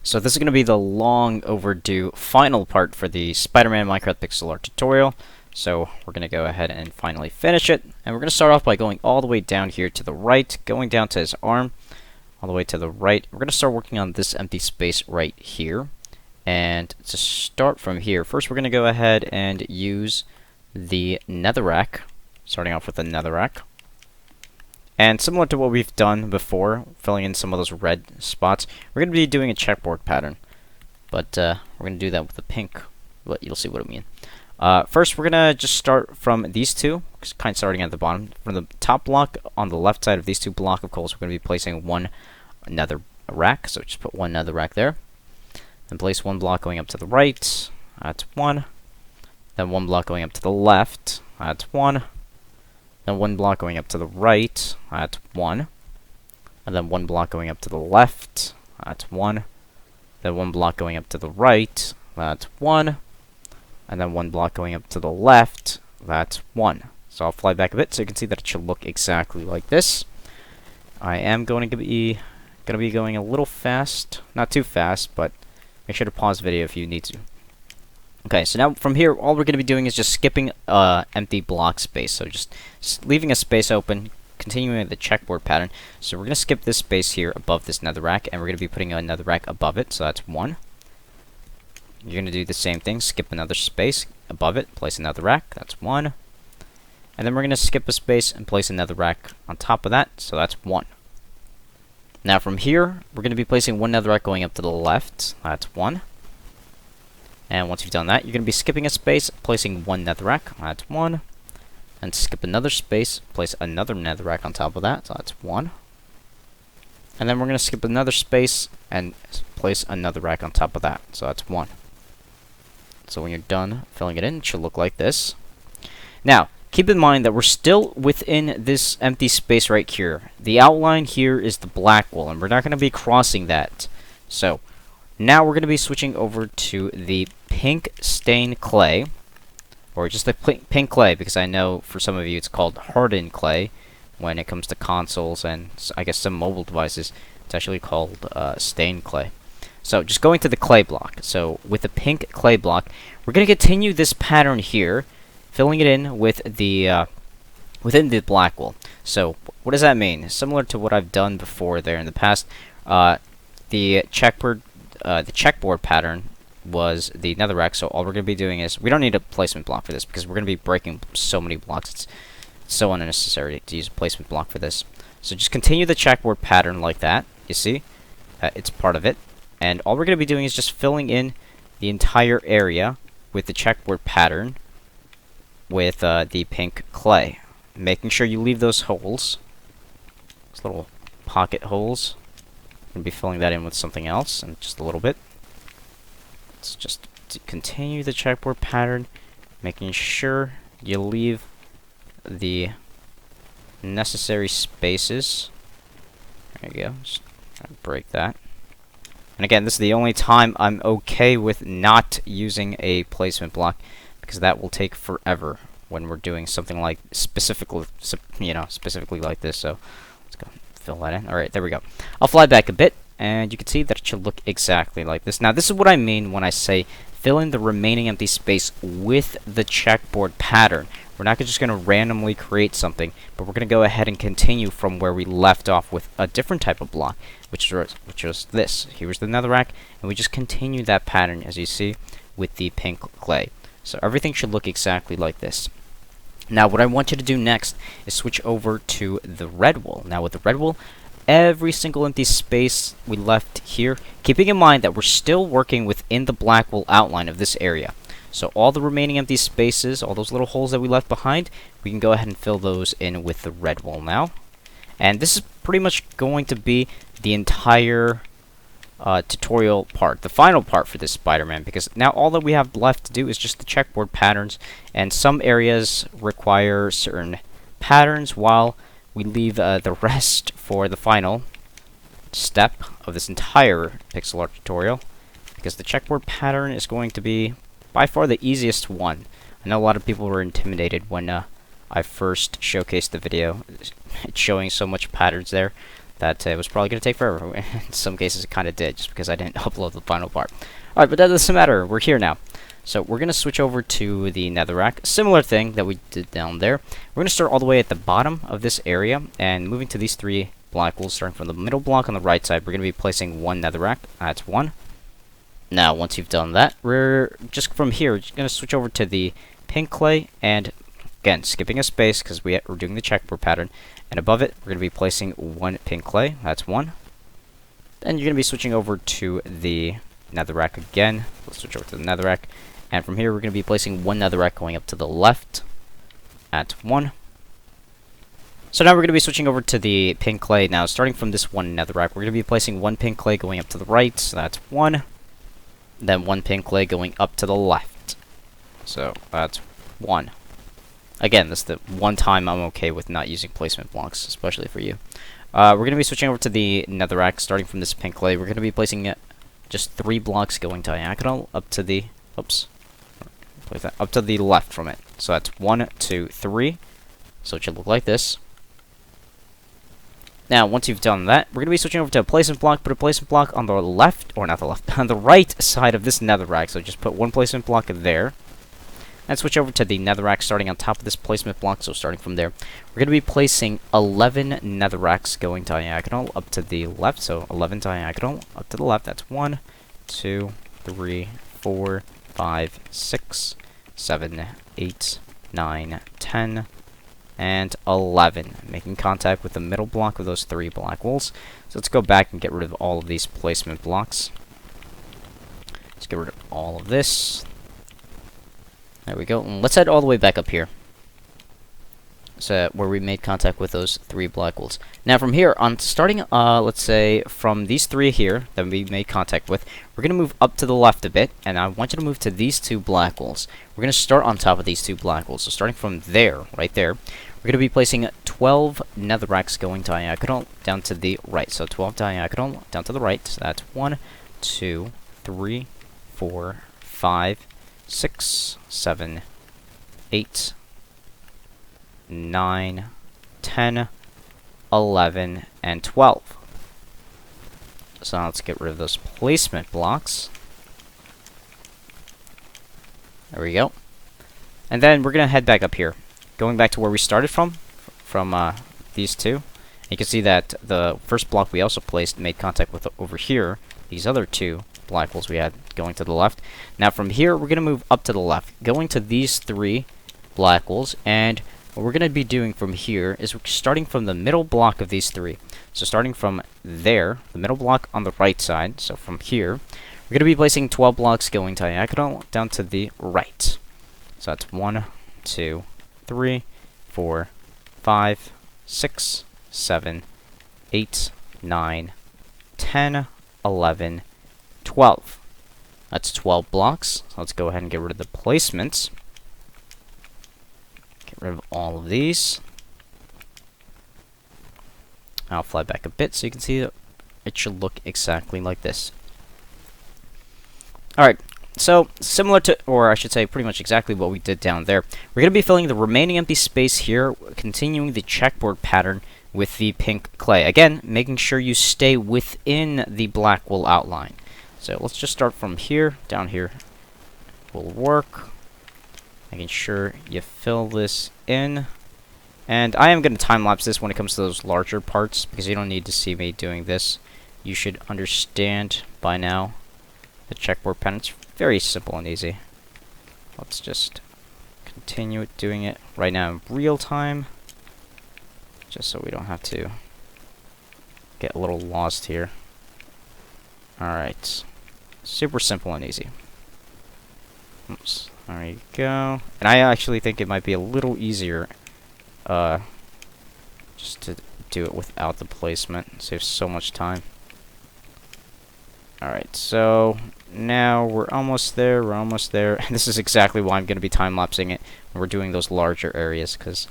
So this is going to be the long overdue final part for the Spider-Man Minecraft pixel art tutorial. So we're going to go ahead and finally finish it. And we're going to start off by going all the way down here to the right, going down to his arm, all the way to the right. We're going to start working on this empty space right here. And to start from here, first we're going to go ahead and use the netherrack, starting off with the netherrack. And similar to what we've done before, filling in some of those red spots, we're going to be doing a checkboard pattern. But we're going to do that with the pink, but you'll see what I mean. First, we're going to just start from these two, kind of starting at the bottom. From the top block on the left side of these two block of coals, we're going to be placing one nether rack. So just put one nether rack there. Then place one block going up to the right. That's one. Then one block going up to the left. That's one. Then one block going up to the right, that's one. And then one block going up to the left, that's one. Then one block going up to the right, that's one. And then one block going up to the left, that's one. So I'll fly back a bit so you can see that it should look exactly like this. I am going to be going a little fast, not too fast, but make sure to pause the video if you need to. Okay, so now from here, all we're going to be doing is just skipping empty block space. So just leaving a space open, continuing the checkboard pattern. So we're going to skip this space here above this netherrack, and we're going to be putting another rack above it. So that's one. You're going to do the same thing, skip another space above it, place another rack. That's one. And then we're going to skip a space and place another rack on top of that. So that's one. Now from here, we're going to be placing one netherrack going up to the left. That's one. And once you've done that, you're going to be skipping a space, placing one netherrack, that's one. And skip another space, place another netherrack on top of that, so that's one. And then we're going to skip another space and place another rack on top of that, so that's one. So when you're done filling it in, it should look like this. Now, keep in mind that we're still within this empty space right here. The outline here is the black wool, and we're not going to be crossing that. So now we're going to be switching over to the pink stain clay, or just the pink clay, because I know for some of you it's called hardened clay when it comes to consoles and I guess some mobile devices. It's actually called stained clay. So just going to the clay block. So with the pink clay block, we're going to continue this pattern here, filling it in with the within the black wool. So what does that mean? Similar to what I've done before there in the past, the checkboard pattern was the netherrack, so all we're going to be doing is, we don't need a placement block for this because we're going to be breaking so many blocks. It's so unnecessary to use a placement block for this. So just continue the checkboard pattern like that. You see? It's part of it. And all we're going to be doing is just filling in the entire area with the checkboard pattern with the pink clay. Making sure you leave those holes. Those little pocket holes. Going to be filling that in with something else in just a little bit. Let's just continue the checkboard pattern, making sure you leave the necessary spaces. There you go. Just break that. And again, this is the only time I'm okay with not using a placement block, because that will take forever when we're doing something like specifically like this. So let's go fill that in. All right, there we go. I'll fly back a bit, and you can see that it should look exactly like this. Now, this is what I mean when I say fill in the remaining empty space with the checkboard pattern. We're not just going to randomly create something, but we're going to go ahead and continue from where we left off with a different type of block, which was this. Here's the netherrack, and we just continue that pattern, as you see, with the pink clay. So everything should look exactly like this. Now, what I want you to do next is switch over to the red wool. Now, with the red wool, every single empty space we left here, keeping in mind that we're still working within the black wool outline of this area. So all the remaining empty spaces, all those little holes that we left behind, we can go ahead and fill those in with the red wool now. And this is pretty much going to be the entire tutorial part, the final part for this Spider-Man, because now all that we have left to do is just the checkboard patterns, and some areas require certain patterns while we leave the rest for the final step of this entire pixel art tutorial, because the checkboard pattern is going to be by far the easiest one. I know a lot of people were intimidated when I first showcased the video. It's showing so much patterns there. that it was probably going to take forever. In some cases, it kind of did, just because I didn't upload the final part. Alright, but that doesn't matter. We're here now. So we're going to switch over to the netherrack. Similar thing that we did down there. We're going to start all the way at the bottom of this area, and moving to these 3 black walls, starting from the middle block on the right side, we're going to be placing 1 netherrack. That's 1. Now, once you've done that, we're just from here, we're just going to switch over to the pink clay, and again, skipping a space because we're doing the checkerboard pattern. And above it, we're going to be placing 1 pink clay. That's 1. Then you're going to be switching over to the netherrack again. Let's switch over to the netherrack. And from here, we're going to be placing 1 netherrack going up to the left. That's 1. So now we're going to be switching over to the pink clay. Now, starting from this 1 netherrack, we're going to be placing 1 pink clay going up to the right. So that's 1. Then 1 pink clay going up to the left. So that's 1. Again, this is the one time I'm okay with not using placement blocks, especially for you. We're going to be switching over to the netherrack, starting from this pink clay. We're going to be placing just 3 blocks going diagonal up to the... Oops. Place that up to the left from it. So that's 1, 2, 3. So it should look like this. Now, once you've done that, we're going to be switching over to a placement block. Put a placement block on the left, or not the left, on the right side of this netherrack. So just put 1 placement block there. And switch over to the netherrack starting on top of this placement block. So starting from there, we're going to be placing 11 netherracks going diagonal up to the left. So 11 diagonal up to the left. That's 1, 2, 3, 4, 5, 6, 7, 8, 9, 10, and 11. Making contact with the middle block of those 3 black walls. So let's go back and get rid of all of these placement blocks. Let's get rid of all of this. There we go. And let's head all the way back up here. So where we made contact with those 3 black walls. Now from here on, starting, let's say from these 3 here that we made contact with, we're going to move up to the left a bit, and I want you to move to these 2 black walls. We're going to start on top of these 2 black walls. So starting from there, right there, we're going to be placing 12 netherracks going diagonal down to the right. So 12 diagonal down to the right. So that's 1, 2, 3, 4, 5, 6, 7, 8, 9, 10, 11, and 12. So now let's get rid of those placement blocks. There we go. And then we're going to head back up here. Going back to where we started from these 2. You can see that the first block we also placed made contact with over here. These other 2 black holes we had going to the left. Now from here, we're going to move up to the left, going to these 3 black holes, and what we're going to be doing from here is we're starting from the middle block of these 3. So starting from there, the middle block on the right side, so from here, we're going to be placing 12 blocks going diagonal down to the right. So that's 1, 2, 3, 4, 5, 6, 7, 8, 9, 10, 11, 12. That's 12 blocks. So let's go ahead and get rid of the placements. Get rid of all of these. I'll fly back a bit so you can see that it should look exactly like this. Alright, so similar to, or I should say pretty much exactly what we did down there, we're going to be filling the remaining empty space here, continuing the checkboard pattern with the pink clay. Again, making sure you stay within the black wool outline. So let's just start from here, down here will work. Making sure you fill this in. And I am going to time-lapse this when it comes to those larger parts, because you don't need to see me doing this. You should understand by now the checkboard pattern. It's very simple and easy. Let's just continue doing it right now in real time, just so we don't have to get a little lost here. Alright. Super simple and easy. Oops. There you go. And I actually think it might be a little easier just to do it without the placement. It saves so much time. Alright, so now we're almost there, And this is exactly why I'm going to be time-lapsing it when we're doing those larger areas, because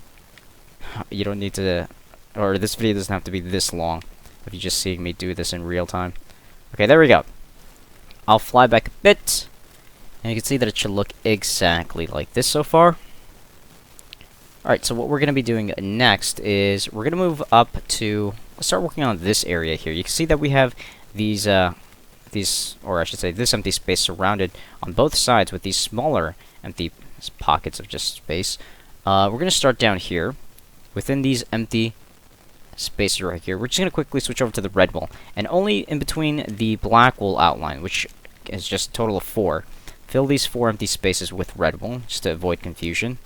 you don't need to, or this video doesn't have to be this long if you're just seeing me do this in real time. Okay, there we go. I'll fly back a bit, and you can see that it should look exactly like this so far. Alright, so what we're going to be doing next is we're going to move up to let's start working on this area here. You can see that we have these, or I should say, this empty space surrounded on both sides with these smaller empty pockets of just space. We're going to start down here within these empty spaces right here. We're just going to quickly switch over to the red wool, and only in between the black wool outline, which is just a total of 4. Fill these 4 empty spaces with red wool, just to avoid confusion.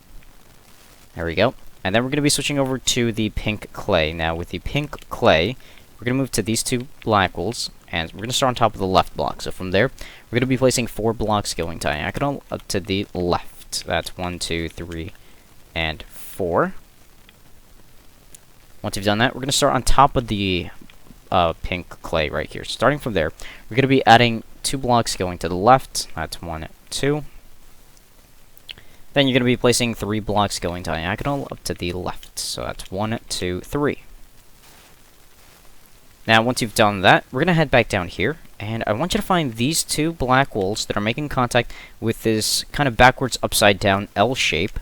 There we go. And then we're going to be switching over to the pink clay. Now, with the pink clay, we're going to move to these 2 black wools, and we're going to start on top of the left block. So from there, we're going to be placing 4 blocks going diagonal up to the left. That's 1, 2, 3, and 4. Once you've done that, we're going to start on top of the pink clay right here. Starting from there, we're going to be adding 2 blocks going to the left. That's 1, 2. Then you're going to be placing 3 blocks going diagonal up to the left. So that's 1, 2, 3. Now, once you've done that, we're going to head back down here. And I want you to find these 2 black wools that are making contact with this kind of backwards upside down L shape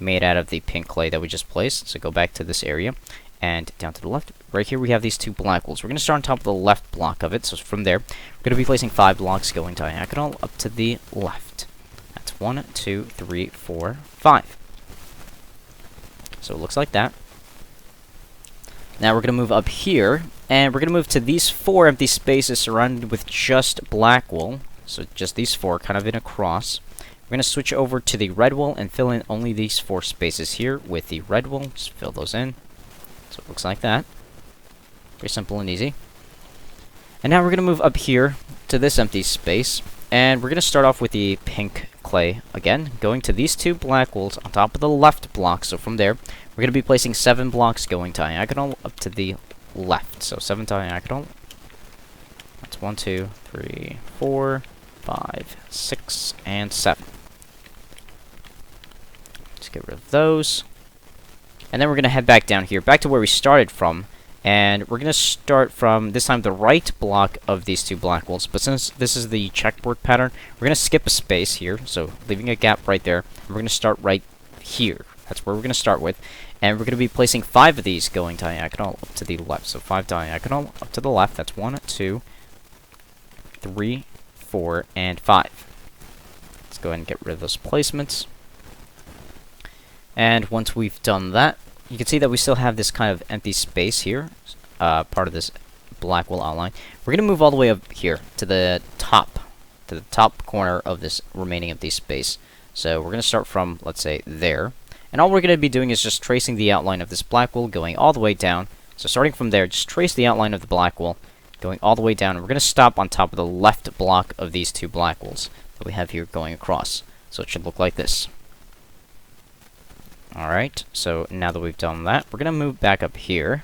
made out of the pink clay that we just placed. So go back to this area and down to the left. Right here we have these 2 black wools. We're going to start on top of the left block of it. So from there, we're going to be placing 5 blocks going diagonal up to the left. 1, 2, 3, 4, 5. So it looks like that. Now we're going to move up here, and we're going to move to these 4 empty spaces surrounded with just black wool. So just these 4, kind of in a cross. We're going to switch over to the red wool and fill in only these 4 spaces here with the red wool. Just fill those in. So it looks like that. Pretty simple and easy. And now we're going to move up here to this empty space, and we're going to start off with the pink clay again, going to these 2 black wools on top of the left block. So from there, we're going to be placing 7 blocks going diagonal up to the left. So 7 diagonal. That's 1, 2, 3, 4, 5, 6, and 7. Let's get rid of those. And then we're going to head back down here, back to where we started from. And we're going to start from, this time, the right block of these 2 black wools. But since this is the checkerboard pattern, we're going to skip a space here. So leaving a gap right there. And we're going to start right here. That's where we're going to start with. And we're going to be placing 5 of these going diagonal up to the left. So 5 diagonal up to the left. That's 1, 2, 3, 4, and 5. Let's go ahead and get rid of those placements. And once we've done that, you can see that we still have this kind of empty space here, part of this black wool outline. We're going to move all the way up here to the top corner of this remaining empty space. So we're going to start from, let's say, there. And all we're going to be doing is just tracing the outline of this black wool going all the way down. So starting from there, just trace the outline of the black wool going all the way down. And we're going to stop on top of the left block of these 2 black wools that we have here going across. So it should look like this. Alright, so now that we've done that, we're going to move back up here.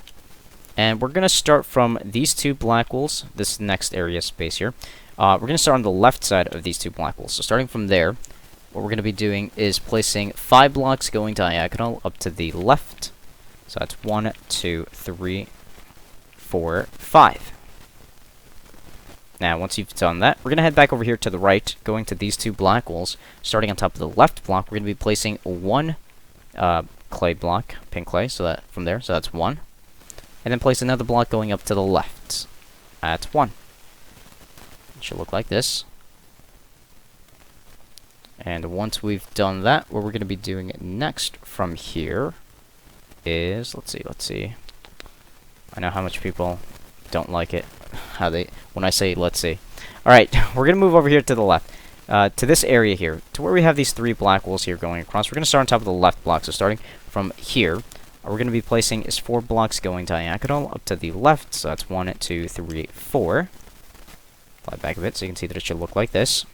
And we're going to start from these 2 black wools, this next area space here. We're going to start on the left side of these 2 black wools. So starting from there, what we're going to be doing is placing 5 blocks going diagonal up to the left. So that's 1, 2, 3, 4, 5. Now, once you've done that, we're going to head back over here to the right, going to these 2 black wools. Starting on top of the left block, we're going to be placing 1 clay block, pink clay, so that from there, so that's 1. And then place another block going up to the left. That's 1. It should look like this. And once we've done that, what we're going to be doing next from here is, let's see. I know how much people don't like it, when I say let's see. Alright, we're going to move over here to the left. To this area here, to where we have these 3 black wools here going across. We're going to start on top of the left block. So starting from here, we're going to be placing is 4 blocks going diagonal up to the left. So that's 1, 2, 3, 4. Fly back a bit so you can see that it should look like this.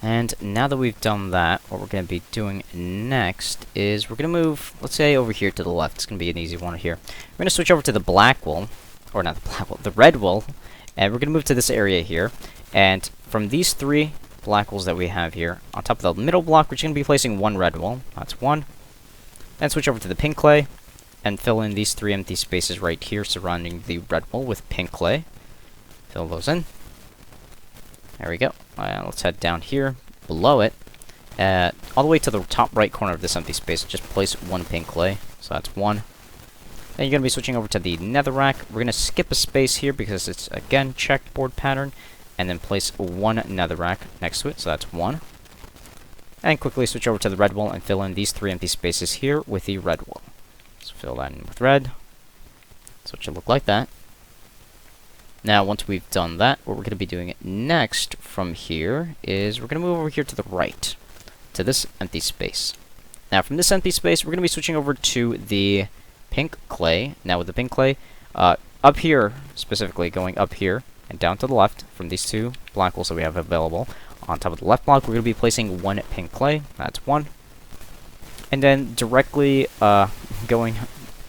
And now that we've done that, what we're going to be doing next is we're going to move, let's say, over here to the left. It's going to be an easy one here. We're going to switch over to the black wool, or not the black wool, the red wool. And we're going to move to this area here. And from these 3 black wools that we have here, on top of the middle block, we're just going to be placing 1 red wool. That's 1. Then switch over to the pink clay, and fill in these 3 empty spaces right here surrounding the red wool with pink clay. Fill those in. There we go. Let's head down here, below it, all the way to the top right corner of this empty space. Just place 1 pink clay. So that's 1. Then you're going to be switching over to the netherrack. We're going to skip a space here because it's, again, checkboard pattern. And then place one netherrack next to it, so that's one. And quickly switch over to the red wall and fill in these 3 empty spaces here with the red wall. So fill that in with red. So it should look like that. Now, once we've done that, what we're going to be doing next from here is we're going to move over here to the right, to this empty space. Now, from this empty space, we're going to be switching over to the pink clay. Now, with the pink clay, up here, specifically, going up here and down to the left from these 2 black walls that we have available. On top of the left block, we're going to be placing 1 pink clay. That's 1. And then directly going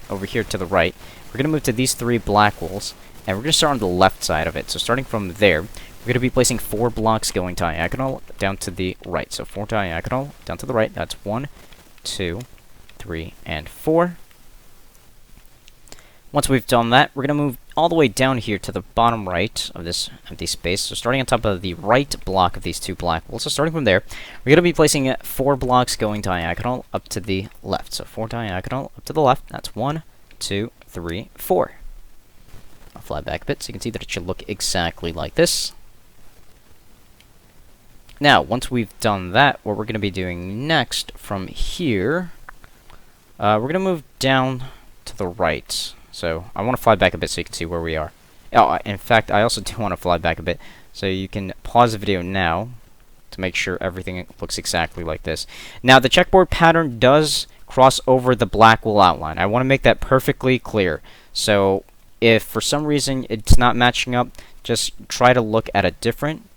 over here to the right, we're going to move to these 3 black walls. And we're going to start on the left side of it. So starting from there, we're going to be placing 4 blocks going diagonal down to the right. So 4 diagonal down to the right. That's 1, 2, 3, and 4. Once we've done that, we're going to move all the way down here to the bottom right of this empty space. So starting on top of the right block of these 2 black walls. So starting from there, we're going to be placing 4 blocks going diagonal up to the left. So 4 diagonal up to the left. That's 1, 2, 3, 4. I'll fly back a bit so you can see that it should look exactly like this. Now, once we've done that, what we're going to be doing next from here, we're going to move down to the right. So I want to fly back a bit so you can see where we are. Oh, in fact, I also do want to fly back a bit. So you can pause the video now to make sure everything looks exactly like this. Now, the checkboard pattern does cross over the black wool outline. I want to make that perfectly clear. So if for some reason it's not matching up, just try to look at a different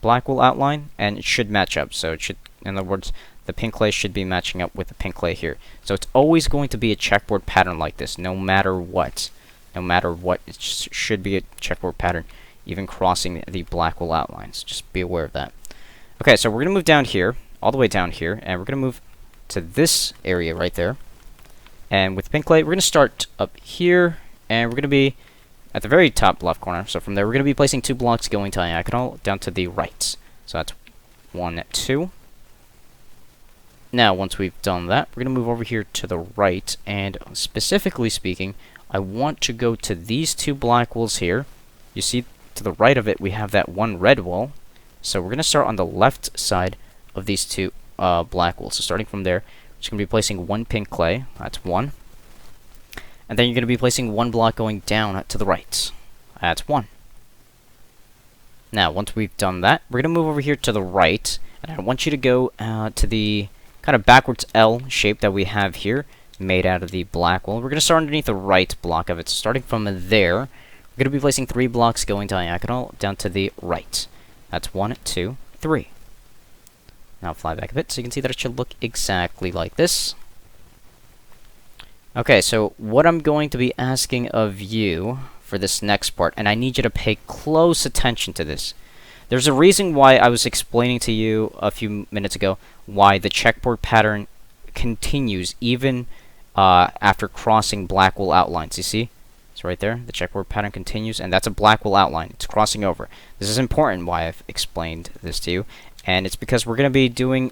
black wool outline and it should match up. So it should, in other words, the pink clay should be matching up with the pink clay here. So it's always going to be a checkboard pattern like this, no matter what. No matter what, it should be a checkboard pattern, even crossing the black wool outlines. Just be aware of that. Okay, so we're going to move down here, all the way down here, and we're going to move to this area right there. And with pink clay, we're going to start up here, and we're going to be at the very top left corner. So from there, we're going to be placing 2 blocks going diagonal down to the right. So that's 1, 2. Now, once we've done that, we're going to move over here to the right, and specifically speaking, I want to go to these 2 black walls here. You see, to the right of it, we have that 1 red wall. So we're going to start on the left side of these 2 black walls. So starting from there, we're just going to be placing 1 pink clay. That's 1. And then you're going to be placing 1 block going down to the right. That's 1. Now, once we've done that, we're going to move over here to the right, and I want you to go to the kind of backwards L shape that we have here, made out of the black wool. We're going to start underneath the right block of it. So starting from there, we're going to be placing 3 blocks going diagonal down to the right. That's 1, 2, 3. Now fly back a bit so you can see that it should look exactly like this. Okay, so what I'm going to be asking of you for this next part, and I need you to pay close attention to this. There's a reason why I was explaining to you a few minutes ago why the checkboard pattern continues even after crossing black wool outlines. You see? It's right there. The checkboard pattern continues, and that's a black wool outline. It's crossing over. This is important why I've explained this to you, and it's because we're going to be doing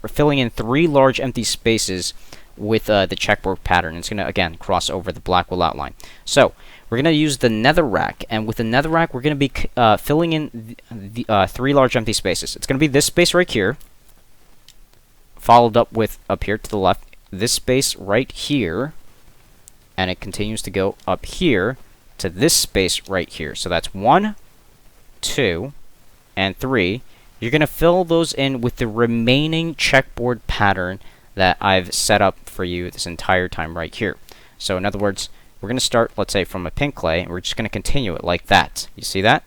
filling in 3 large empty spaces with the checkboard pattern. It's going to, again, cross over the black wool outline. So, we're going to use the netherrack, and with the netherrack, we're going to be filling in the 3 large empty spaces. It's going to be this space right here, followed up with, up here to the left, this space right here, and it continues to go up here to this space right here. So that's 1, 2, and 3. You're going to fill those in with the remaining checkboard pattern that I've set up for you this entire time right here. So in other words, we're going to start, let's say, from a pink clay, and we're just going to continue it like that. You see that?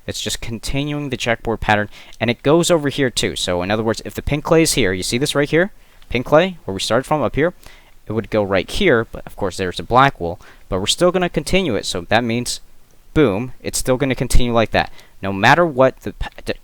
It's just continuing the checkboard pattern, and it goes over here too. So in other words, if the pink clay is here, you see this right here? Pink clay, where we started from up here, it would go right here, but of course there's a black wool, but we're still going to continue it, so that means, boom, it's still going to continue like that. No matter what, the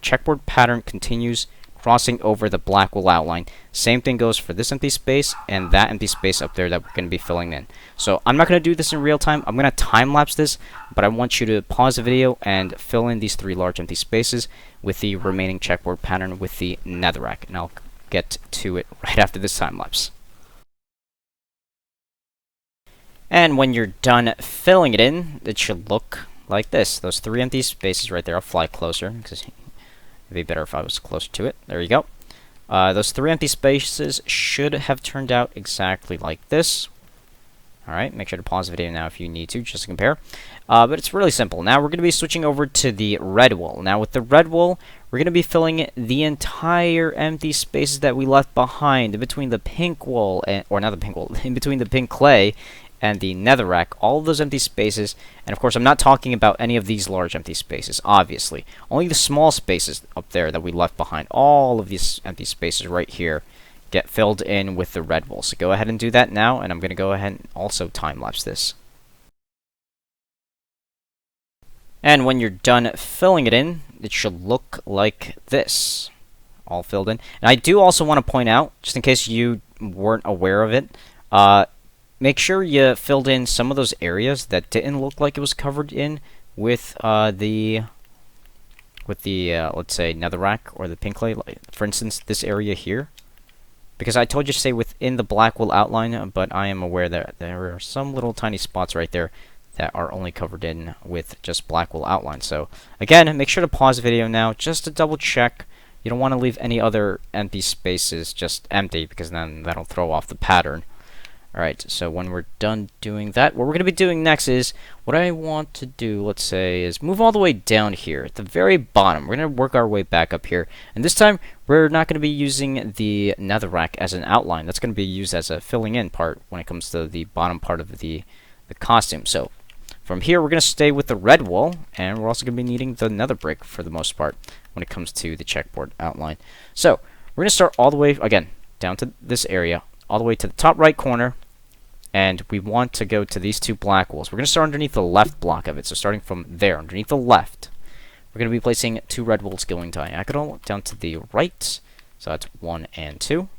checkboard pattern continues crossing over the black wool outline. Same thing goes for this empty space and that empty space up there that we're going to be filling in. So I'm not going to do this in real time. I'm going to time-lapse this, but I want you to pause the video and fill in these 3 large empty spaces with the remaining checkboard pattern with the netherrack, and I'll get to it right after this time-lapse. And when you're done filling it in, it should look like this. Those 3 empty spaces right there. I'll fly closer because it'd be better if I was closer to it. There you go. Those 3 empty spaces should have turned out exactly like this. Alright, make sure to pause the video now if you need to, just to compare. But it's really simple. Now we're going to be switching over to the red wool. Now with the red wool, we're going to be filling the entire empty spaces that we left behind in between the pink wool, or not the pink wool, in between the pink clay and the netherrack, all of those empty spaces. And of course, I'm not talking about any of these large empty spaces, obviously. Only the small spaces up there that we left behind. All of these empty spaces right here get filled in with the red wool. So go ahead and do that now, and I'm going to go ahead and also time-lapse this. And when you're done filling it in, it should look like this. All filled in. And I do also want to point out, just in case you weren't aware of it, make sure you filled in some of those areas that didn't look like it was covered in with let's say netherrack or the pink clay. For instance, this area here. Because I told you to stay within the black wool outline, but I am aware that there are some little tiny spots right there that are only covered in with just black wool outline. So again, make sure to pause the video now just to double check. You don't want to leave any other empty spaces just empty, because then that'll throw off the pattern. Alright, so when we're done doing that, what we're going to be doing next is, what I want to do, let's say, is move all the way down here at the very bottom. We're going to work our way back up here. And this time, we're not going to be using the netherrack as an outline. That's going to be used as a filling in part when it comes to the bottom part of the costume. So, from here, we're going to stay with the red wool, and we're also going to be needing the nether brick for the most part when it comes to the checkboard outline. So, we're going to start all the way, again, down to this area, all the way to the top right corner. And we want to go to these 2 black wools. We're going to start underneath the left block of it. So starting from there, underneath the left, we're going to be placing 2 red wools going diagonal down to the right. So that's 1 and 2.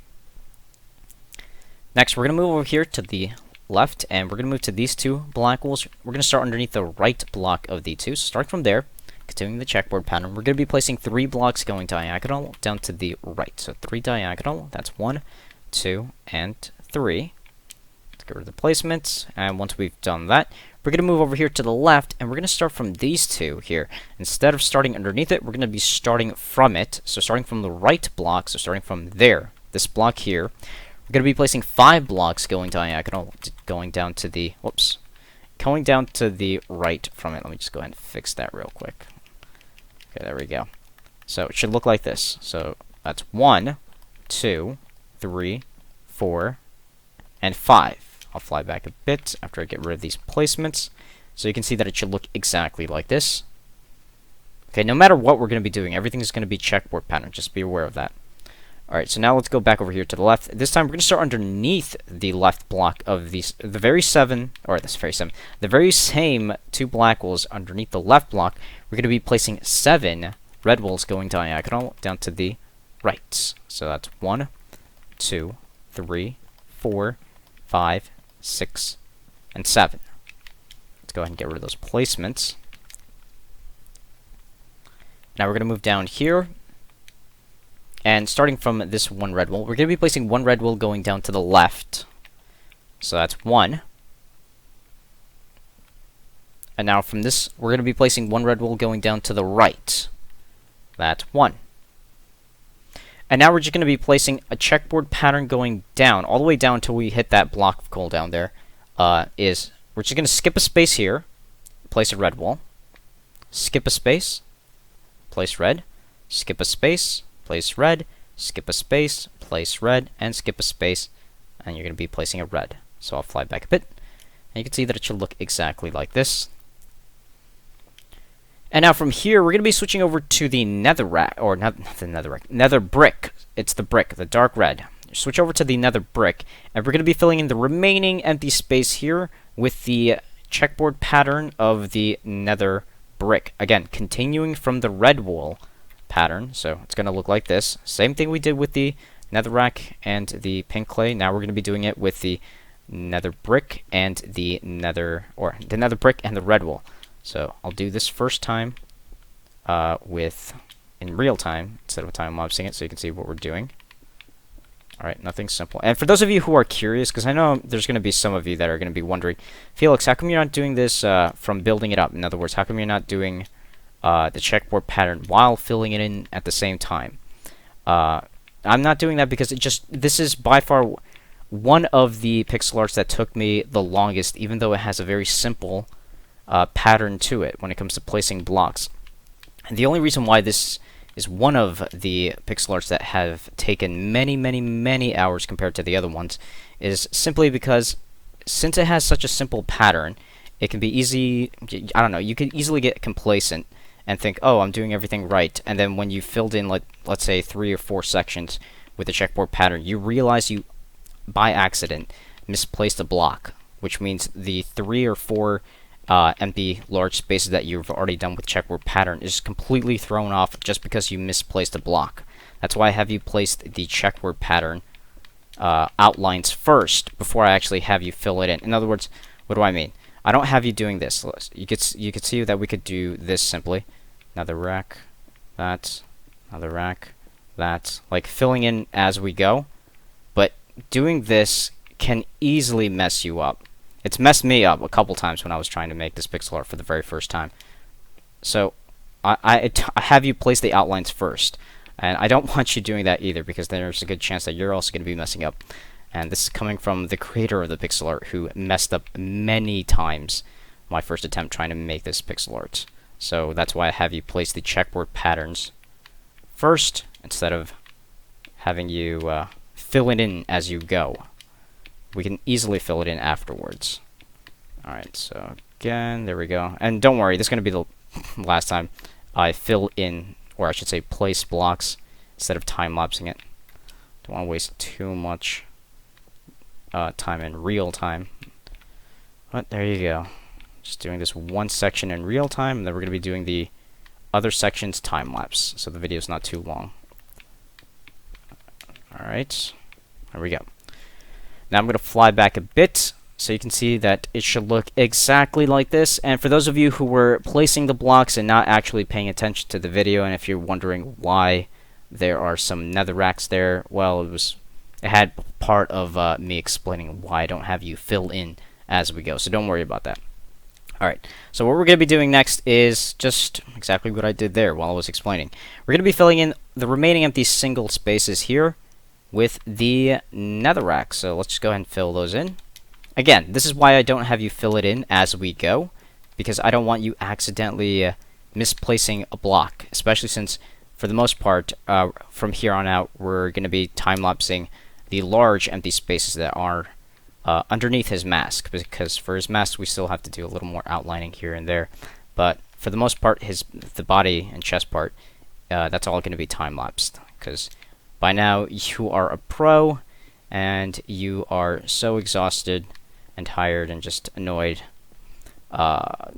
Next, we're going to move over here to the left, and we're going to move to these 2 black wools. We're going to start underneath the right block of the 2. So starting from there, continuing the checkboard pattern, we're going to be placing 3 blocks going diagonal down to the right. So 3 diagonal. That's 1, 2, and 3. Get rid of the placements, and once we've done that, we're going to move over here to the left, and we're going to start from these 2 here. Instead of starting underneath it, we're going to be starting from it. So starting from the right block, so starting from there, this block here, we're going to be placing 5 blocks going diagonal, going down to the, whoops, going down to the right from it. Let me just go ahead and fix that real quick. Okay, there we go. So it should look like this. So that's 1, 2, 3, 4, and 5. I'll fly back a bit after I get rid of these placements, so you can see that it should look exactly like this. Okay, no matter what we're going to be doing, everything is going to be checkboard pattern. Just be aware of that. Alright, so now let's go back over here to the left. This time we're going to start underneath the left block of the very same 2 black wools underneath the left block. We're going to be placing 7 red wools going diagonal down to the right. So that's 1, 2, 3, 4, 5, 6, and 7. Let's go ahead and get rid of those placements. Now we're going to move down here, and starting from this 1 red wool, we're going to be placing 1 red wool going down to the left. So that's 1. And now from this, we're going to be placing 1 red wool going down to the right. That's 1. And now we're just going to be placing a checkboard pattern going down, all the way down until we hit that block of coal down there. We're just going to skip a space here, place a red wool, skip a space, place red, skip a space, place red, skip a space, place red, and skip a space, and you're going to be placing a red. So I'll fly back a bit, and you can see that it should look exactly like this. And now from here, we're going to be switching over to the netherrack, or not the netherrack, nether brick. It's the brick, the dark red. Switch over to the nether brick, and we're going to be filling in the remaining empty space here with the checkboard pattern of the nether brick. Again, continuing from the red wool pattern, so it's going to look like this. Same thing we did with the netherrack and the pink clay. Now we're going to be doing it with the nether brick and the nether brick and the red wool. So I'll do this first time in real time instead of time lapsing it, so you can see what we're doing. Alright, nothing simple. And for those of you who are curious, because I know there's going to be some of you that are going to be wondering, Felix, how come you're not doing this from building it up? In other words, how come you're not doing the checkboard pattern while filling it in at the same time? I'm not doing that because this is by far one of the pixel arts that took me the longest, even though it has a very simple pattern to it when it comes to placing blocks. And the only reason why this is one of the pixel arts that have taken many hours compared to the other ones is simply because since it has such a simple pattern, it can be easy, I don't know, you can easily get complacent and think, oh, I'm doing everything right, and then when you filled in, like, let's say 3 or 4 sections with the checkboard pattern, you realize you, by accident, misplaced a block, which means the 3 or 4 empty large spaces that you've already done with checkboard pattern is completely thrown off just because you misplaced a block. That's why I have you placed the checkboard pattern outlines first before I actually have you fill it in. In other words, what do I mean? I don't have you doing this. You could see that we could do this simply. Another rack, that, another rack, that, like filling in as we go. But doing this can easily mess you up. It's messed me up a couple times when I was trying to make this pixel art for the very first time. So I have you place the outlines first, and I don't want you doing that either because there's a good chance that you're also going to be messing up. And this is coming from the creator of the pixel art who messed up many times my first attempt trying to make this pixel art. So that's why I have you place the checkboard patterns first instead of having you fill it in as you go. We can easily fill it in afterwards. Alright, so again, there we go. And don't worry, this is going to be the last time I fill in, or I should say place blocks instead of time-lapsing it. Don't want to waste too much time in real time. But there you go. Just doing this one section in real time, and then we're going to be doing the other sections time-lapse, so the video's not too long. Alright, there we go. Now I'm going to fly back a bit so you can see that it should look exactly like this. And for those of you who were placing the blocks and not actually paying attention to the video, and if you're wondering why there are some nether racks there, well, it had part of me explaining why I don't have you fill in as we go, so don't worry about that. Alright, so what we're going to be doing next is just exactly what I did there while I was explaining. We're going to be filling in the remaining empty single spaces here with the netherrack. So let's just go ahead and fill those in. Again, this is why I don't have you fill it in as we go, because I don't want you accidentally misplacing a block, especially since, for the most part, from here on out, we're going to be time-lapsing the large empty spaces that are underneath his mask, because for his mask we still have to do a little more outlining here and there, but for the most part, the body and chest part, that's all going to be time-lapsed, because by now, you are a pro, and you are so exhausted and tired and just annoyed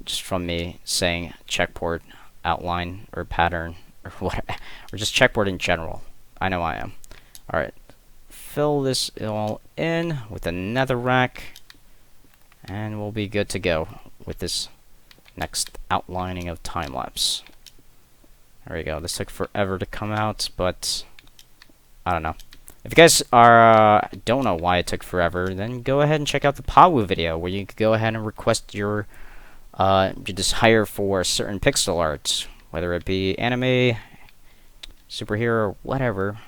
just from me saying checkboard outline or pattern or whatever, or just checkboard in general. I know I am. Alright, fill this all in with a netherrack, and we'll be good to go with this next outlining of time-lapse. There we go. This took forever to come out, but I don't know. If you guys don't know why it took forever, then go ahead and check out the Pawu video, where you can go ahead and request your desire for certain pixel art, whether it be anime, superhero, whatever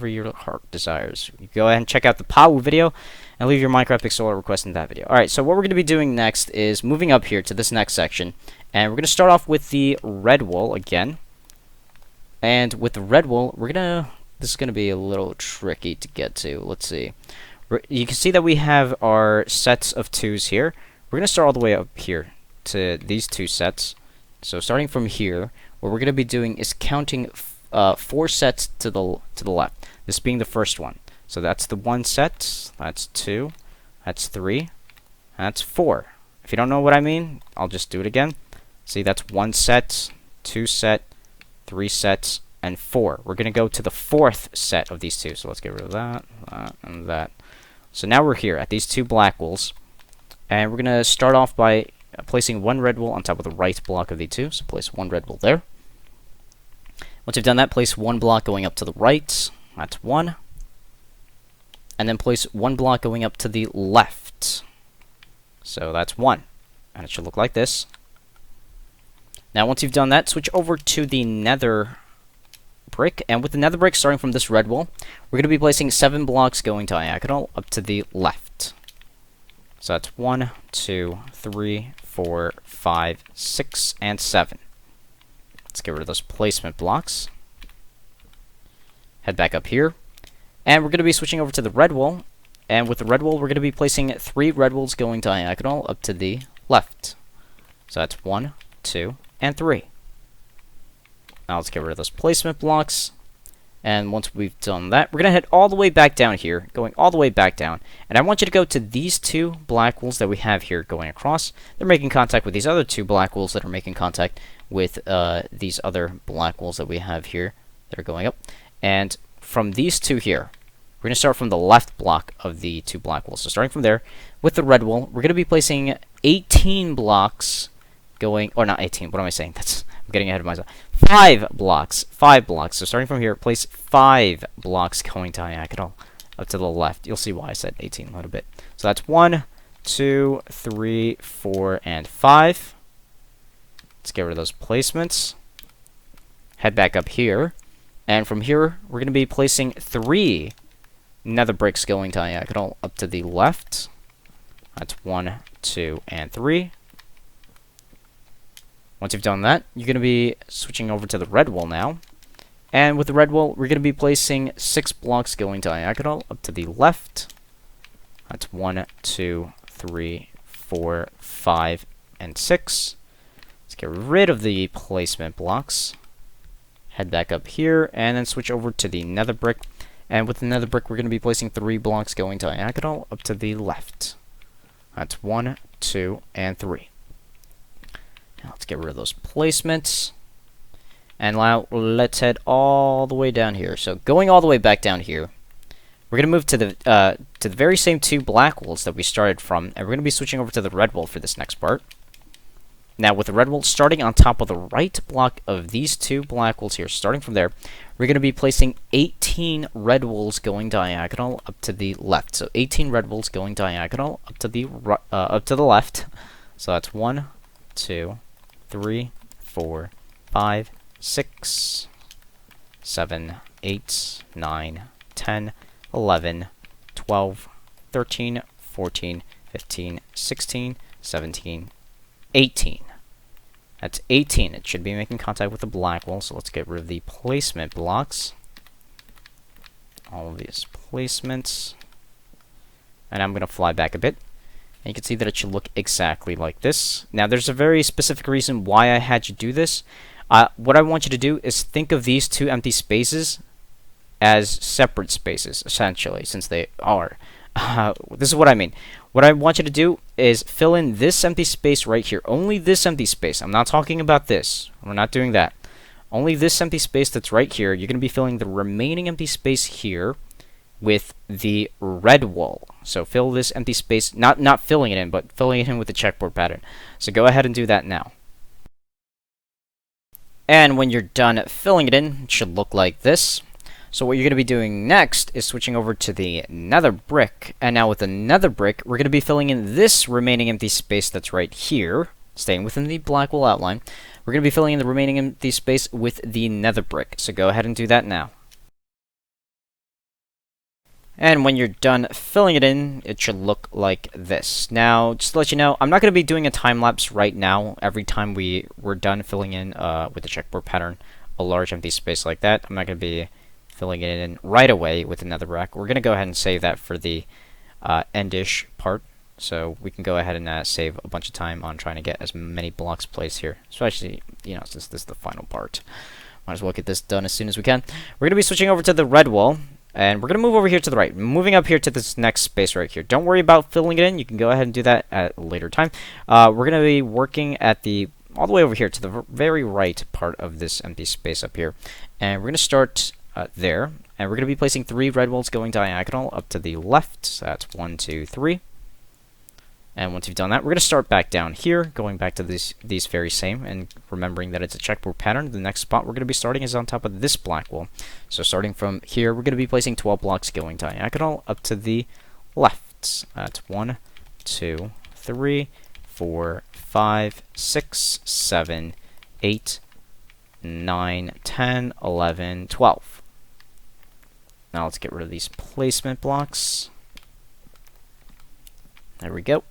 your heart desires. You go ahead and check out the Pawu video and leave your Minecraft pixel art request in that video. Alright, so what we're going to be doing next is moving up here to this next section, and we're going to start off with the red wool again. And with the red wool, this is going to be a little tricky to get to. Let's see. You can see that we have our sets of 2s here. We're going to start all the way up here to these 2 sets. So starting from here, what we're going to be doing is counting 4 sets to the left. This being the first one. So that's the 1 set, that's 2, that's 3, that's 4. If you don't know what I mean, I'll just do it again. See, that's 1 set, 2 set, 3 sets, and 4. We're going to go to the 4th set of these 2. So let's get rid of that, that, and that. So now we're here at these 2 black wools. And we're going to start off by placing 1 red wool on top of the right block of the 2. So place 1 red wool there. Once you've done that, place 1 block going up to the right. That's 1. and then place one block going up to the left. So that's one, and it should look like this. Now once you've done that, switch over to the nether brick, and with the nether brick starting from this red wall, we're going to be placing 7 blocks going diagonal up to the left. So that's 1, 2, 3, 4, 5, 6, and 7. Let's get rid of those placement blocks. Head back up here, and we're going to be switching over to the red wall, and with the red wall, we're going to be placing 3 red walls going diagonal up to the left. So that's 1, 2, and 3. Now let's get rid of those placement blocks. And once we've done that, we're going to head all the way back down here, going all the way back down. And I want you to go to these 2 black walls that we have here going across. They're making contact with these other 2 black walls that are making contact with these other black walls that we have here that are going up. And from these 2 here, we're going to start from the left block of the 2 black walls. So starting from there, with the red wall, we're going to be placing 18 blocks going, or not 18, what am I saying? I'm getting ahead of myself. 5 blocks. So starting from here, place 5 blocks going diagonal up to the left. You'll see why I said 18 a little bit. So that's 1, 2, 3, 4, and 5. Let's get rid of those placements. Head back up here. And from here, we're going to be placing 3 nether bricks going diagonal up to the left. That's 1, 2, and 3. Once you've done that, you're going to be switching over to the red wall now. And with the red wall, we're going to be placing 6 blocks going diagonal up to the left. That's 1, 2, 3, 4, 5, and 6. Let's get rid of the placement blocks. Head back up here, and then switch over to the nether brick. And with the nether brick, we're going to be placing 3 blocks going diagonal up to the left. That's 1, 2, and 3. Now let's get rid of those placements. And now let's head all the way down here. So going all the way back down here, we're going to move to the very same 2 black walls that we started from, and we're going to be switching over to the red wall for this next part. Now with the red wall starting on top of the right block of these 2 black walls here, starting from there, we're going to be placing 18 red walls going diagonal up to the left. So 18 red walls going diagonal up to the left. So that's 1, 2, 3, 4, 5, 6, 7, 8, 9, 10, 11, 12, 13, 14, 15, 16, 17, 18. That's 18. It should be making contact with the black wall, so let's get rid of the placement blocks. All of these placements. And I'm going to fly back a bit. And you can see that it should look exactly like this. Now, there's a very specific reason why I had you do this. What I want you to do is think of these 2 empty spaces as separate spaces, essentially, since they are. This is what I mean. What I want you to do is fill in this empty space right here. Only this empty space. I'm not talking about this. We're not doing that. Only this empty space that's right here. You're going to be filling the remaining empty space here with the red wall. So fill this empty space, not filling it in, but filling it in with the checkboard pattern. So go ahead and do that now. And when you're done filling it in, it should look like this. So what you're going to be doing next is switching over to the nether brick. And now with the nether brick, we're going to be filling in this remaining empty space that's right here, staying within the black wall outline. We're going to be filling in the remaining empty space with the nether brick. So go ahead and do that now. And when you're done filling it in, it should look like this. Now, just to let you know, I'm not going to be doing a time lapse right now every time we're done filling in with the checkboard pattern a large empty space like that. I'm not going to be filling it in right away with another rack. We're going to go ahead and save that for the endish part. So we can go ahead and save a bunch of time on trying to get as many blocks placed here. Especially, you know, since this is the final part. Might as well get this done as soon as we can. We're going to be switching over to the red wall. And we're going to move over here to the right. Moving up here to this next space right here. Don't worry about filling it in. You can go ahead and do that at a later time. We're going to be working at all the way over here to the very right part of this empty space up here. And we're going to start there. And we're going to be placing 3 red walls going diagonal up to the left. So that's 1, 2, 3. And once you've done that, we're going to start back down here, going back to these very same, and remembering that it's a checkerboard pattern. The next spot we're going to be starting is on top of this black wall. So starting from here, we're going to be placing 12 blocks going diagonal up to the left. That's 1, 2, 3, 4, 5, 6, 7, 8, 9, 10, 11, 12. Now let's get rid of these placement blocks. There we go.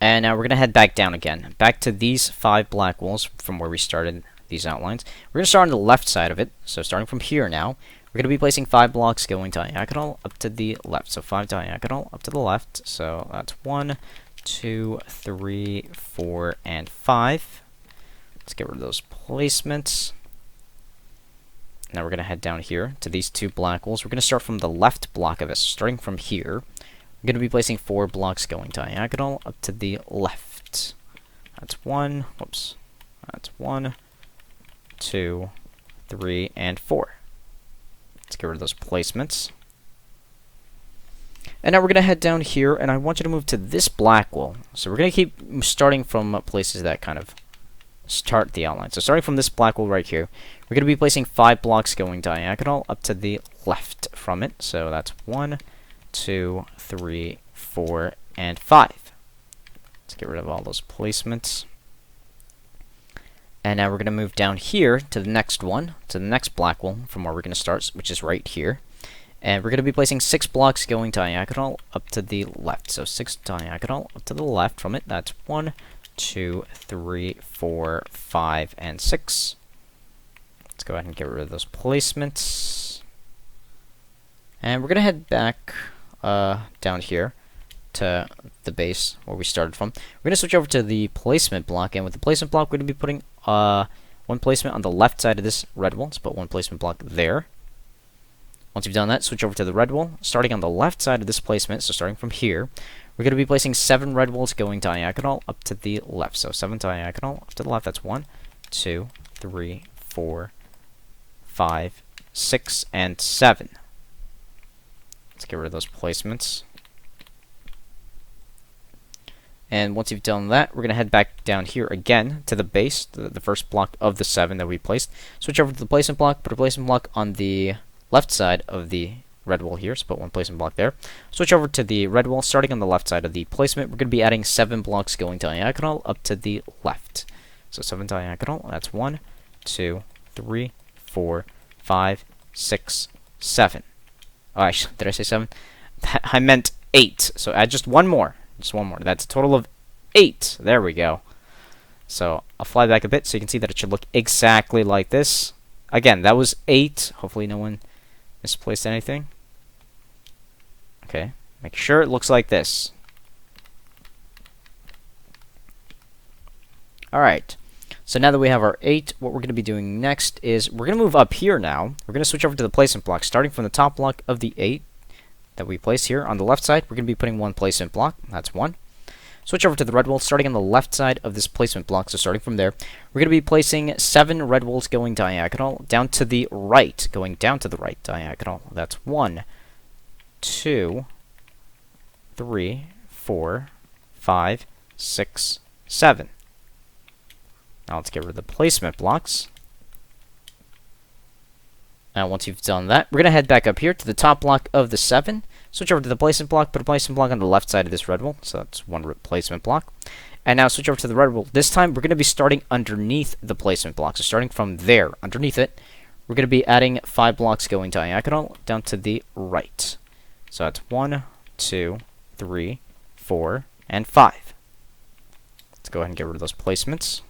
And now we're going to head back down again, back to these 5 black walls from where we started these outlines. We're going to start on the left side of it, so starting from here now, we're going to be placing 5 blocks going diagonal up to the left. So 5 diagonal up to the left, so that's 1, 2, 3, 4, and 5. Let's get rid of those placements. Now we're going to head down here to these 2 black walls. We're going to start from the left block of this, starting from here. We're going to be placing 4 blocks going diagonal up to the left. That's 1, whoops, that's 1, 2, 3, and 4. Let's get rid of those placements. And now we're going to head down here, and I want you to move to this black wall. So we're going to keep starting from places that kind of start the outline. So starting from this black wall right here, we're going to be placing 5 blocks going diagonal up to the left from it. So that's 1, 2, 3, 4, and 5. Let's get rid of all those placements. And now we're going to move down here to the next one, to the next black wall from where we're going to start, which is right here. And we're going to be placing 6 blocks going diagonal up to the left. So 6 diagonal up to the left from it. That's 1, 2, 3, 4, 5, and 6. Let's go ahead and get rid of those placements. And we're going to head back down here to the base where we started from. We're going to switch over to the placement block, and with the placement block, we're going to be putting 1 placement on the left side of this red wall. Let's put 1 placement block there. Once you've done that, switch over to the red wall, starting on the left side of this placement, so starting from here, we're going to be placing 7 red walls going diagonal up to the left. So 7 diagonal up to the left, that's 1, 2, 3, 4, 5, 6, and 7. Let's get rid of those placements. And once you've done that, we're going to head back down here again to the base, the first block of the 7 that we placed. Switch over to the placement block, put a placement block on the left side of the red wall here, so put 1 placement block there. Switch over to the red wall, starting on the left side of the placement. We're going to be adding 7 blocks going diagonal up to the left. So 7 diagonal, that's 1, 2, 3, 4, 5, 6, 7. Oh, actually, did I say 7? I meant 8. So add just one more. Just one more. That's a total of 8. There we go. So I'll fly back a bit so you can see that it should look exactly like this. Again, that was 8. Hopefully no one misplaced anything. Okay. Make sure it looks like this. Alright. So now that we have our 8, what we're going to be doing next is we're going to move up here now. We're going to switch over to the placement block, starting from the top block of the 8 that we place here. On the left side, we're going to be putting 1 placement block. That's 1. Switch over to the red wall, starting on the left side of this placement block. So starting from there, we're going to be placing 7 red walls going diagonal down to the right. Going down to the right diagonal. That's 1, 2, 3, 4, 5, 6, 7. Now let's get rid of the placement blocks. Now once you've done that, we're going to head back up here to the top block of the 7. Switch over to the placement block, put a placement block on the left side of this red wall. So that's 1 placement block. And now switch over to the red wall. This time we're going to be starting underneath the placement block. So starting from there, underneath it, we're going to be adding 5 blocks going diagonal down to the right. So that's 1, 2, 3, 4, and 5. Let's go ahead and get rid of those placements.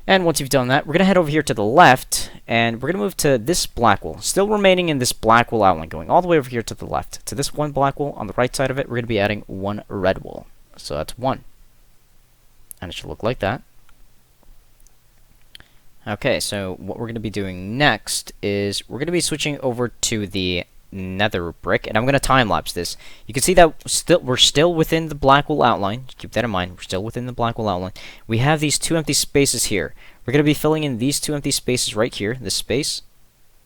And once you've done that, we're going to head over here to the left, and we're going to move to this black wall. Still remaining in this black wall outline, going all the way over here to the left. To this 1 black wall on the right side of it, we're going to be adding 1 red wall. So that's 1. And it should look like that. Okay, so what we're going to be doing next is we're going to be switching over to the Nether brick, and I'm going to time-lapse this. You can see that we're still within the black wall outline. Just keep that in mind. We're still within the black wall outline. We have these 2 empty spaces here. We're going to be filling in these 2 empty spaces right here, this space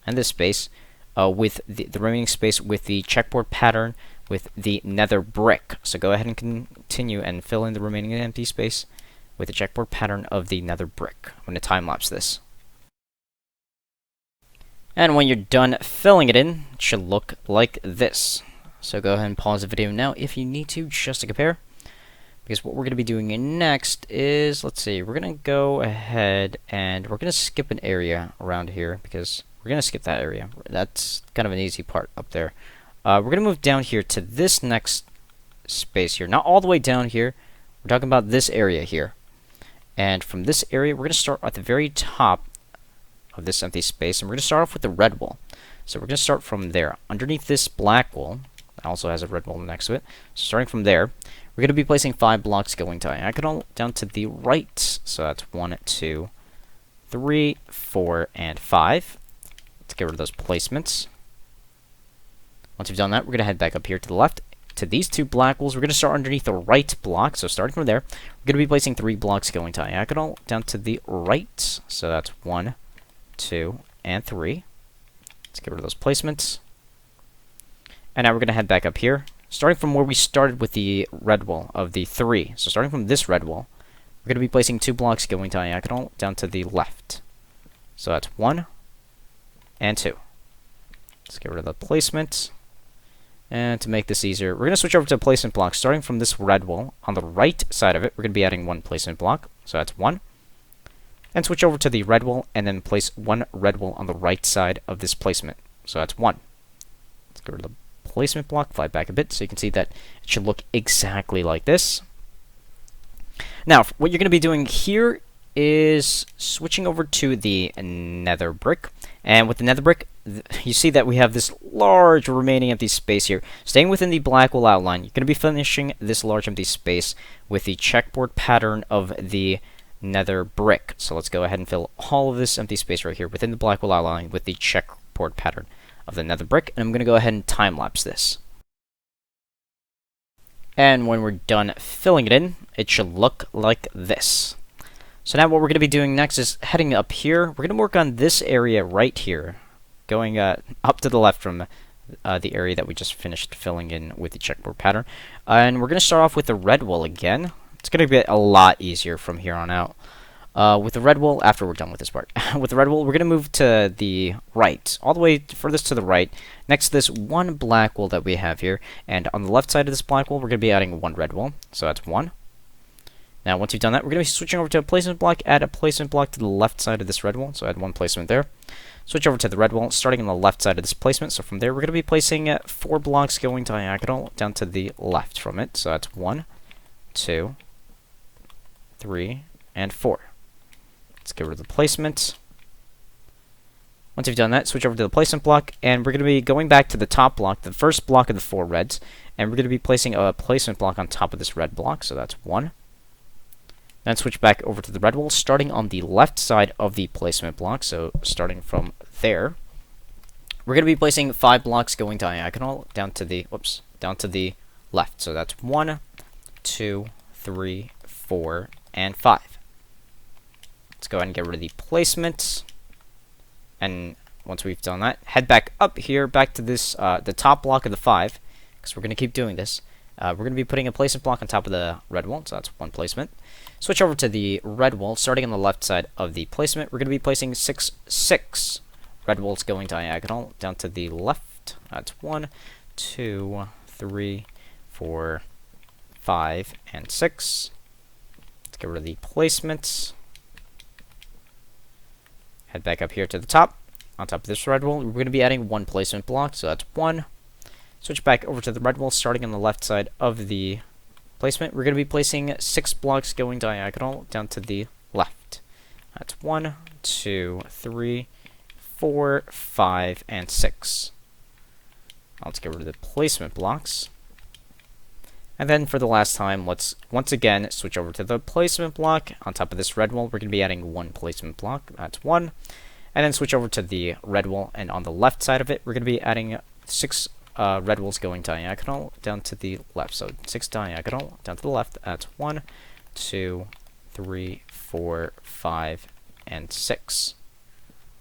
and this space, with the remaining space with the checkboard pattern with the nether brick. So go ahead and continue and fill in the remaining empty space with the checkboard pattern of the nether brick. I'm going to time-lapse this. And when you're done filling it in, it should look like this. So go ahead and pause the video now if you need to, just to compare. Because what we're going to be doing next is, let's see, we're going to go ahead and we're going to skip an area around here, because we're going to skip that area. That's kind of an easy part up there. We're going to move down here to this next space here. Not all the way down here. We're talking about this area here. And from this area, we're going to start at the very top of this empty space, and we're going to start off with the red wall. So we're going to start from there. Underneath this black wall, that also has a red wall next to it. So starting from there, we're going to be placing 5 blocks going diagonal down to the right. So that's 1, 2, 3, 4, and 5. Let's get rid of those placements. Once we've done that, we're going to head back up here to the left to these 2 black walls. We're going to start underneath the right block. So starting from there, we're going to be placing 3 blocks going diagonal down to the right. So that's 1, 2, and 3. Let's get rid of those placements. And now we're going to head back up here, starting from where we started with the red wall of the 3. So starting from this red wall, we're going to be placing 2 blocks going diagonal down to the left. So that's 1 and 2. Let's get rid of the placement. And to make this easier, we're going to switch over to placement block. Starting from this red wall, on the right side of it, we're going to be adding 1 placement block. So that's 1. And switch over to the red wall, and then place 1 red wall on the right side of this placement. So that's 1. Let's get rid of the placement block, fly back a bit, so you can see that it should look exactly like this. Now, what you're going to be doing here is switching over to the nether brick. And with the nether brick, you see that we have this large remaining empty space here. Staying within the black wall outline, you're going to be finishing this large empty space with the checkboard pattern of the nether brick. So let's go ahead and fill all of this empty space right here within the black wall outline with the checkboard pattern of the nether brick, and I'm going to go ahead and time-lapse this. And when we're done filling it in, it should look like this. So now what we're going to be doing next is heading up here. We're going to work on this area right here, going up to the left from the area that we just finished filling in with the checkboard pattern. And we're going to start off with the red wall again. It's going to get a lot easier from here on out. With the red wall, after we're done with this part, with the red wall, we're going to move to the right, all the way furthest to the right, next to this 1 black wall that we have here. And on the left side of this black wall, we're going to be adding 1 red wall. So that's 1. Now, once you've done that, we're going to be switching over to a placement block. Add a placement block to the left side of this red wall. So add 1 placement there. Switch over to the red wall, starting on the left side of this placement. So from there, we're going to be placing 4 blocks going diagonal down to the left from it. So that's 1, 2, 3, and 4. Let's get rid of the placement. Once you've done that, switch over to the placement block, and we're going to be going back to the top block, the first block of the 4 reds, and we're going to be placing a placement block on top of this red block, so that's 1. Then switch back over to the red wall, starting on the left side of the placement block, so starting from there. We're going to be placing 5 blocks going diagonal down to the, down to the left, so that's 1, 2, 3, 4, and 5. Let's go ahead and get rid of the placement. And once we've done that, head back up here, back to this, the top block of the 5, because we're going to keep doing this. We're going to be putting a placement block on top of the red wall, so that's 1 placement. Switch over to the red wall, starting on the left side of the placement. We're going to be placing 6 red walls going diagonal down to the left. That's 1, 2, 3, 4, 5, and 6. Let's get rid of the placements. Head back up here to the top. On top of this red wall, we're going to be adding 1 placement block, so that's 1. Switch back over to the red wall, starting on the left side of the placement. We're going to be placing 6 blocks going diagonal down to the left. That's 1, 2, 3, 4, 5, and 6. Let's get rid of the placement blocks. And then for the last time, let's once again switch over to the placement block. On top of this red wall, we're going to be adding 1 placement block. That's 1. And then switch over to the red wall, and on the left side of it, we're going to be adding 6 red walls going diagonal down to the left. So 6 diagonal down to the left. That's 1, 2, 3, 4, 5, and 6.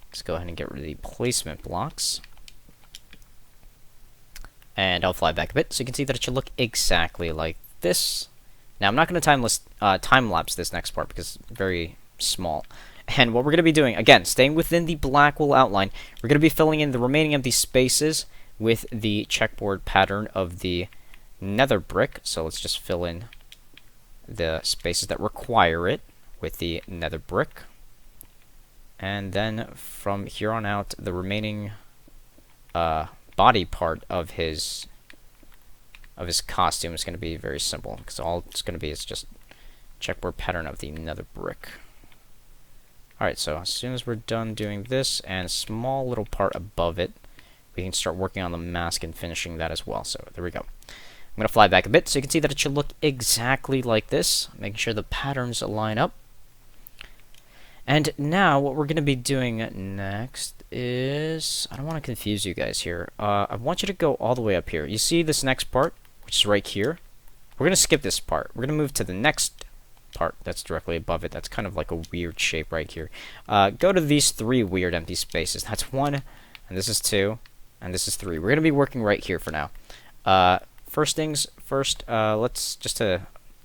Let's go ahead and get rid of the placement blocks. And I'll fly back a bit so you can see that it should look exactly like this. Now I'm not going to time lapse this next part because it's very small. And what we're going to be doing, again, staying within the black wool outline, we're going to be filling in the remaining empty spaces with the checkboard pattern of the nether brick. So let's just fill in the spaces that require it with the nether brick. And then from here on out, the remaining body part of his costume is going to be very simple, because all it's going to be is just checkboard pattern of the nether brick. Alright, so as soon as we're done doing this and a small little part above it, we can start working on the mask and finishing that as well. So there we go. I'm going to fly back a bit so you can see that it should look exactly like this, making sure the patterns line up. And now what we're going to be doing next is, I don't want to confuse you guys here. I want you to go all the way up here. You see this next part, which is right here? We're going to skip this part. We're going to move to the next part that's directly above it. That's kind of like a weird shape right here. Go to these 3 weird empty spaces. That's 1, and this is 2, and this is 3. We're going to be working right here for now. First things first, let's just to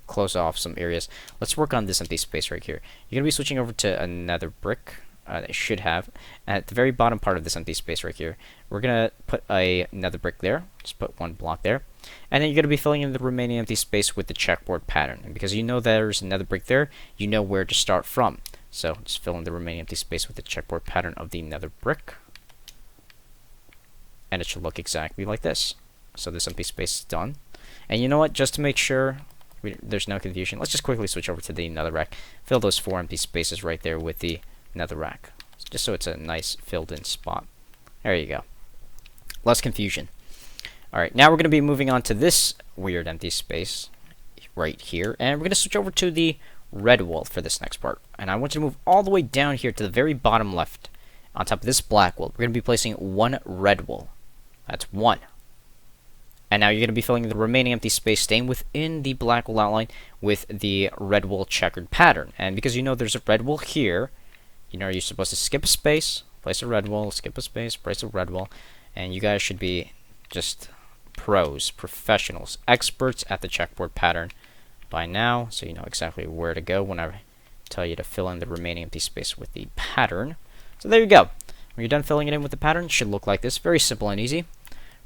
close off some areas. Let's work on this empty space right here. You're going to be switching over to another brick. That should have. At the very bottom part of this empty space right here, we're going to put another brick there. Just put 1 block there. And then you're going to be filling in the remaining empty space with the checkboard pattern. And because you know there's another brick there, you know where to start from. So just fill in the remaining empty space with the checkboard pattern of the nether brick. And it should look exactly like this. So this empty space is done. And you know what? Just to make sure there's no confusion, let's just quickly switch over to the nether rack. Fill those 4 empty spaces right there with the nether rack, just so it's a nice filled in spot. There you go. Less confusion. Alright, now we're going to be moving on to this weird empty space right here, and we're going to switch over to the red wool for this next part. And I want you to move all the way down here to the very bottom left on top of this black wool. We're going to be placing 1 red wool. That's 1. And now you're going to be filling the remaining empty space, staying within the black wool outline with the red wool checkered pattern. And because you know there's a red wool here, you know you're supposed to skip a space, place a red wool, skip a space, place a red wool, and you guys should be just pros, professionals, experts at the checkboard pattern by now, so you know exactly where to go when I tell you to fill in the remaining empty space with the pattern. So there you go. When you're done filling it in with the pattern, it should look like this. Very simple and easy.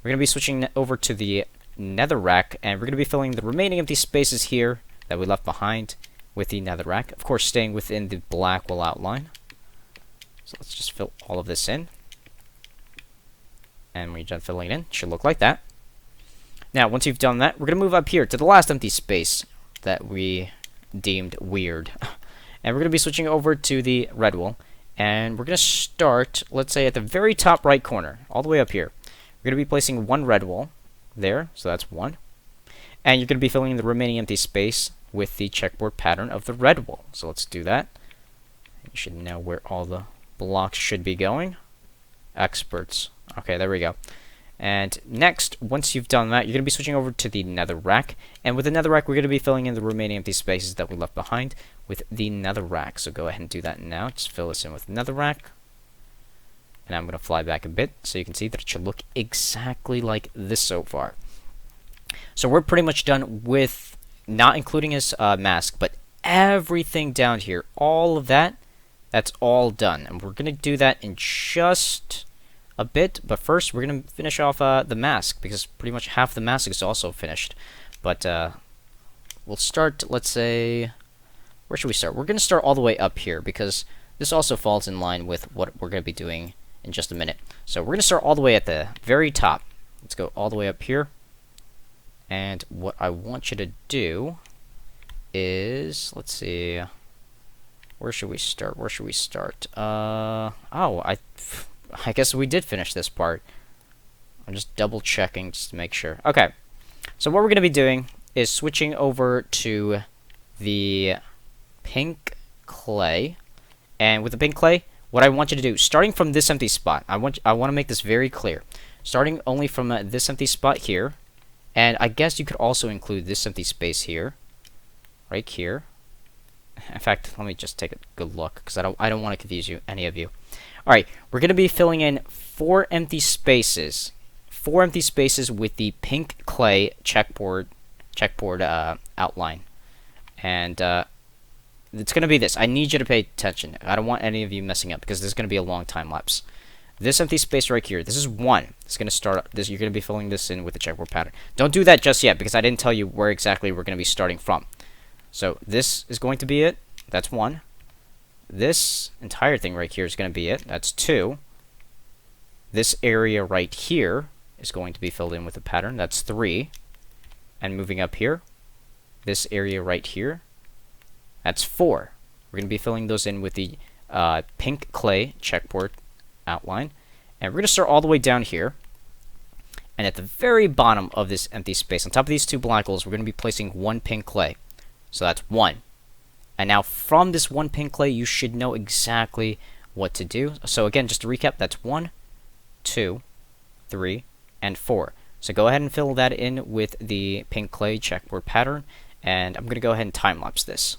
We're going to be switching over to the nether rack, and we're going to be filling the remaining empty spaces here that we left behind with the nether rack. Of course, staying within the black wool outline. So let's just fill all of this in. And when you're done filling it in, it should look like that. Now, once you've done that, we're going to move up here to the last empty space that we deemed weird. And we're going to be switching over to the red wool. And we're going to start, let's say, at the very top right corner, all the way up here. We're going to be placing 1 red wool there, so that's 1. And you're going to be filling in the remaining empty space with the checkboard pattern of the red wool. So let's do that. You should know where all the blocks should be going. Experts. Okay, there we go. And next, once you've done that, you're going to be switching over to the nether rack. And with the nether rack, we're going to be filling in the remaining empty spaces that we left behind with the nether rack. So go ahead and do that now. Just fill this in with the nether rack. And I'm going to fly back a bit so you can see that it should look exactly like this so far. So we're pretty much done with, not including his mask, but everything down here, all of that, that's all done. And we're going to do that in just a bit, but first we're going to finish off the mask, because pretty much half the mask is also finished. But we'll start, let's say, where should we start? We're going to start all the way up here, because this also falls in line with what we're going to be doing in just a minute. So we're going to start all the way at the very top. Let's go all the way up here. And what I want you to do is, let's see, where should we start? Where should we start? I guess we did finish this part. I'm just double checking just to make sure. Okay, so what we're going to be doing is switching over to the pink clay. And with the pink clay, what I want you to do, starting from this empty spot, I want to make this very clear. Starting only from this empty spot here, and I guess you could also include this empty space here, right here. In fact, let me just take a good look, because I don't want to confuse any of you. All right, we're going to be filling in 4 empty spaces 4 empty spaces with the pink clay checkboard outline. And it's going to be this. I need you to pay attention. I don't want any of you messing up because this is going to be a long time lapse. This empty space right here, this is 1. It's going to start this. You're going to be filling this in with the checkboard pattern. Don't do that just yet because I didn't tell you where exactly we're going to be starting from. So this is going to be it. That's 1. This entire thing right here is going to be it. That's 2. This area right here is going to be filled in with a pattern. That's 3. And moving up here, this area right here, that's 4. We're going to be filling those in with the pink clay checkboard outline. And we're going to start all the way down here. And at the very bottom of this empty space, on top of these 2 black holes, we're going to be placing 1 pink clay. So that's 1. And now from this 1 pink clay, you should know exactly what to do. So again, just to recap, that's 1, 2, 3, and 4. So go ahead and fill that in with the pink clay checkboard pattern. And I'm going to go ahead and time-lapse this.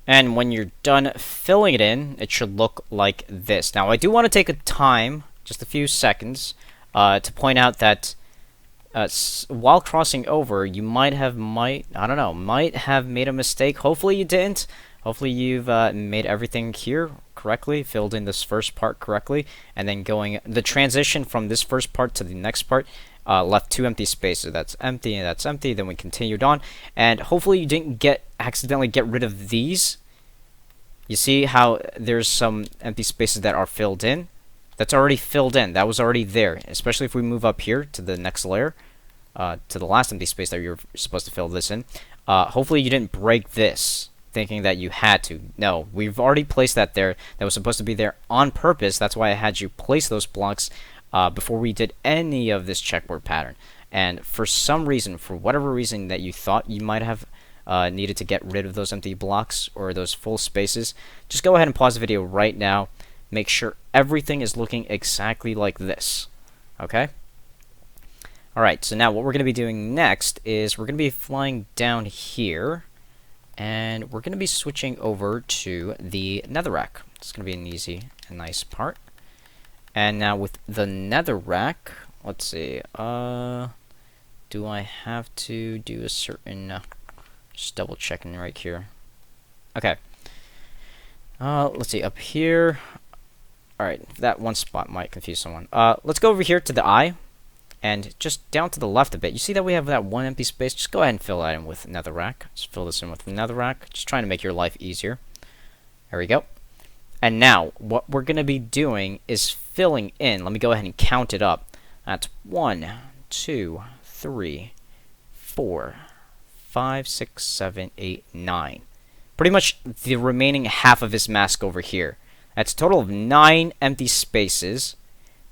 And when you're done filling it in, it should look like this. Now, I do want to take a time, just a few seconds, to point out that while crossing over, you might have made a mistake. Hopefully you didn't. Hopefully you've made everything here correctly, filled in this first part correctly, and then the transition from this first part to the next part left 2 empty spaces. That's empty and that's empty. Then we continued on, and hopefully you didn't accidentally get rid of these. You see how there's some empty spaces that are filled in? That's already filled in. That was already there. Especially if we move up here to the next layer, to the last empty space that you're supposed to fill this in. Hopefully you didn't break this, thinking that you had to. No, we've already placed that there. That was supposed to be there on purpose. That's why I had you place those blocks before we did any of this checkboard pattern. And for some reason, for whatever reason that you thought you might have needed to get rid of those empty blocks or those full spaces, just go ahead and pause the video right now. Make sure everything is looking exactly like this. Okay? Alright, so now what we're going to be doing next is we're going to be flying down here, and we're going to be switching over to the netherrack. It's going to be an easy and nice part. And now with the netherrack, let's see, do I have to do a certain, just double checking right here. Okay. Let's see, up here. Alright, that one spot might confuse someone. Let's go over here to the eye, and just down to the left a bit. You see that we have that 1 empty space? Just go ahead and fill that in with netherrack. Just fill this in with netherrack. Just trying to make your life easier. There we go. And now, what we're going to be doing is filling in. Let me go ahead and count it up. That's 1, 2, 3, 4, 5, 6, 7, 8, 9. Pretty much the remaining half of his mask over here. That's a total of 9 empty spaces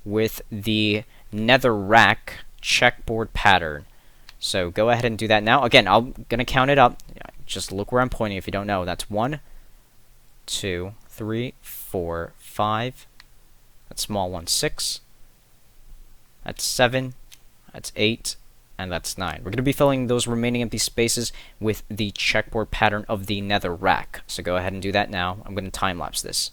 with the netherrack checkboard pattern. So go ahead and do that now. Again, I'm going to count it up. Just look where I'm pointing if you don't know. That's 1, 2, 3, 4, 5. That small one, 6. That's 7. That's 8. And that's 9. We're going to be filling those remaining empty spaces with the checkboard pattern of the netherrack. So go ahead and do that now. I'm going to time-lapse this.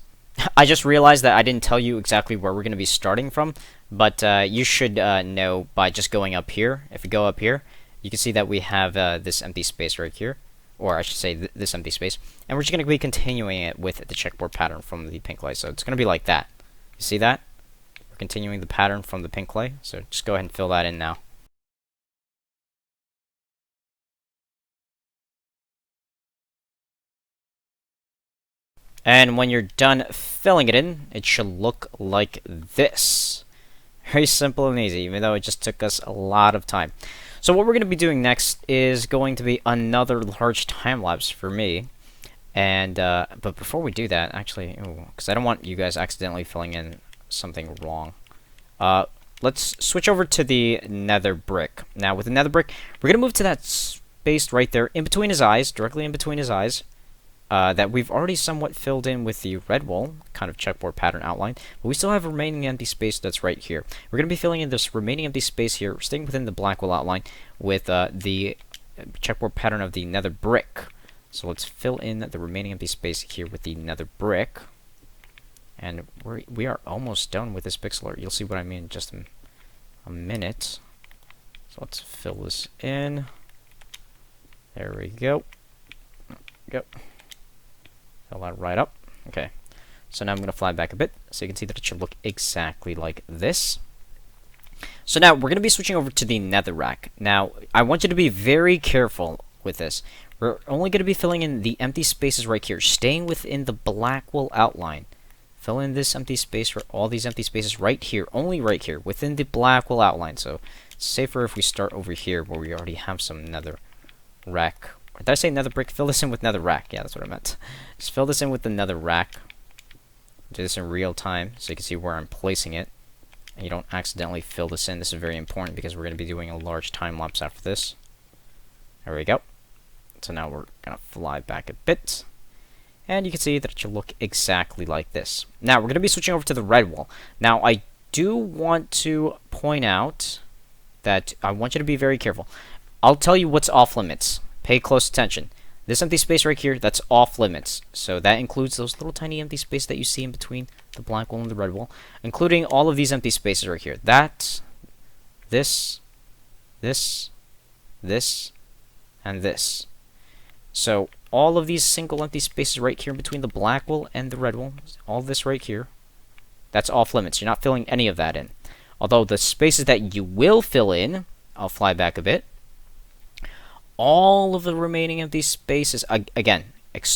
I just realized that I didn't tell you exactly where we're going to be starting from, but you should know by just going up here. If you go up here, you can see that we have this empty space right here, or I should say this empty space, and we're just going to be continuing it with the checkboard pattern from the pink clay. So it's going to be like that. You see that? We're continuing the pattern from the pink clay, so just go ahead and fill that in now. And when you're done filling it in, it should look like this. Very simple and easy, even though it just took us a lot of time. So what we're going to be doing next is going to be another large time lapse for me. And but before we do that, actually, because I don't want you guys accidentally filling in something wrong. Let's switch over to the nether brick. Now with the nether brick, we're going to move to that space right there in between his eyes, directly in between his eyes. That we've already somewhat filled in with the red wool, kind of checkboard pattern outline, but we still have remaining empty space that's right here. We're going to be filling in this remaining empty space here, staying within the black wool outline, with the checkboard pattern of the nether brick. So let's fill in the remaining empty space here with the nether brick. And we are almost done with this pixel art. You'll see what I mean in just a minute. So let's fill this in. There we go. Go. Fill that right up. Okay. So now I'm going to fly back a bit so you can see that it should look exactly like this. So now we're going to be switching over to the netherrack. Now, I want you to be very careful with this. We're only going to be filling in the empty spaces right here, staying within the black wool outline. Fill in this empty space for all these empty spaces right here, only right here, within the black wool outline. So it's safer if we start over here where we already have some nether rack. Did I say nether brick? Fill this in with nether rack. Yeah, that's what I meant. Just fill this in with the nether rack. Do this in real time so you can see where I'm placing it. And you don't accidentally fill this in. This is very important because we're going to be doing a large time lapse after this. There we go. So now we're going to fly back a bit. And you can see that it should look exactly like this. Now, we're going to be switching over to the red wall. Now, I do want to point out that I want you to be very careful. I'll tell you what's off limits. Pay close attention. This empty space right here, that's off limits. So that includes those little tiny empty spaces that you see in between the black wall and the red wall, including all of these empty spaces right here. That, this, and this. So all of these single empty spaces right here between the black wool and the red wool, all this right here, that's off limits. You're not filling any of that in. Although the spaces that you will fill in, I'll fly back a bit. All of the remaining empty spaces, again,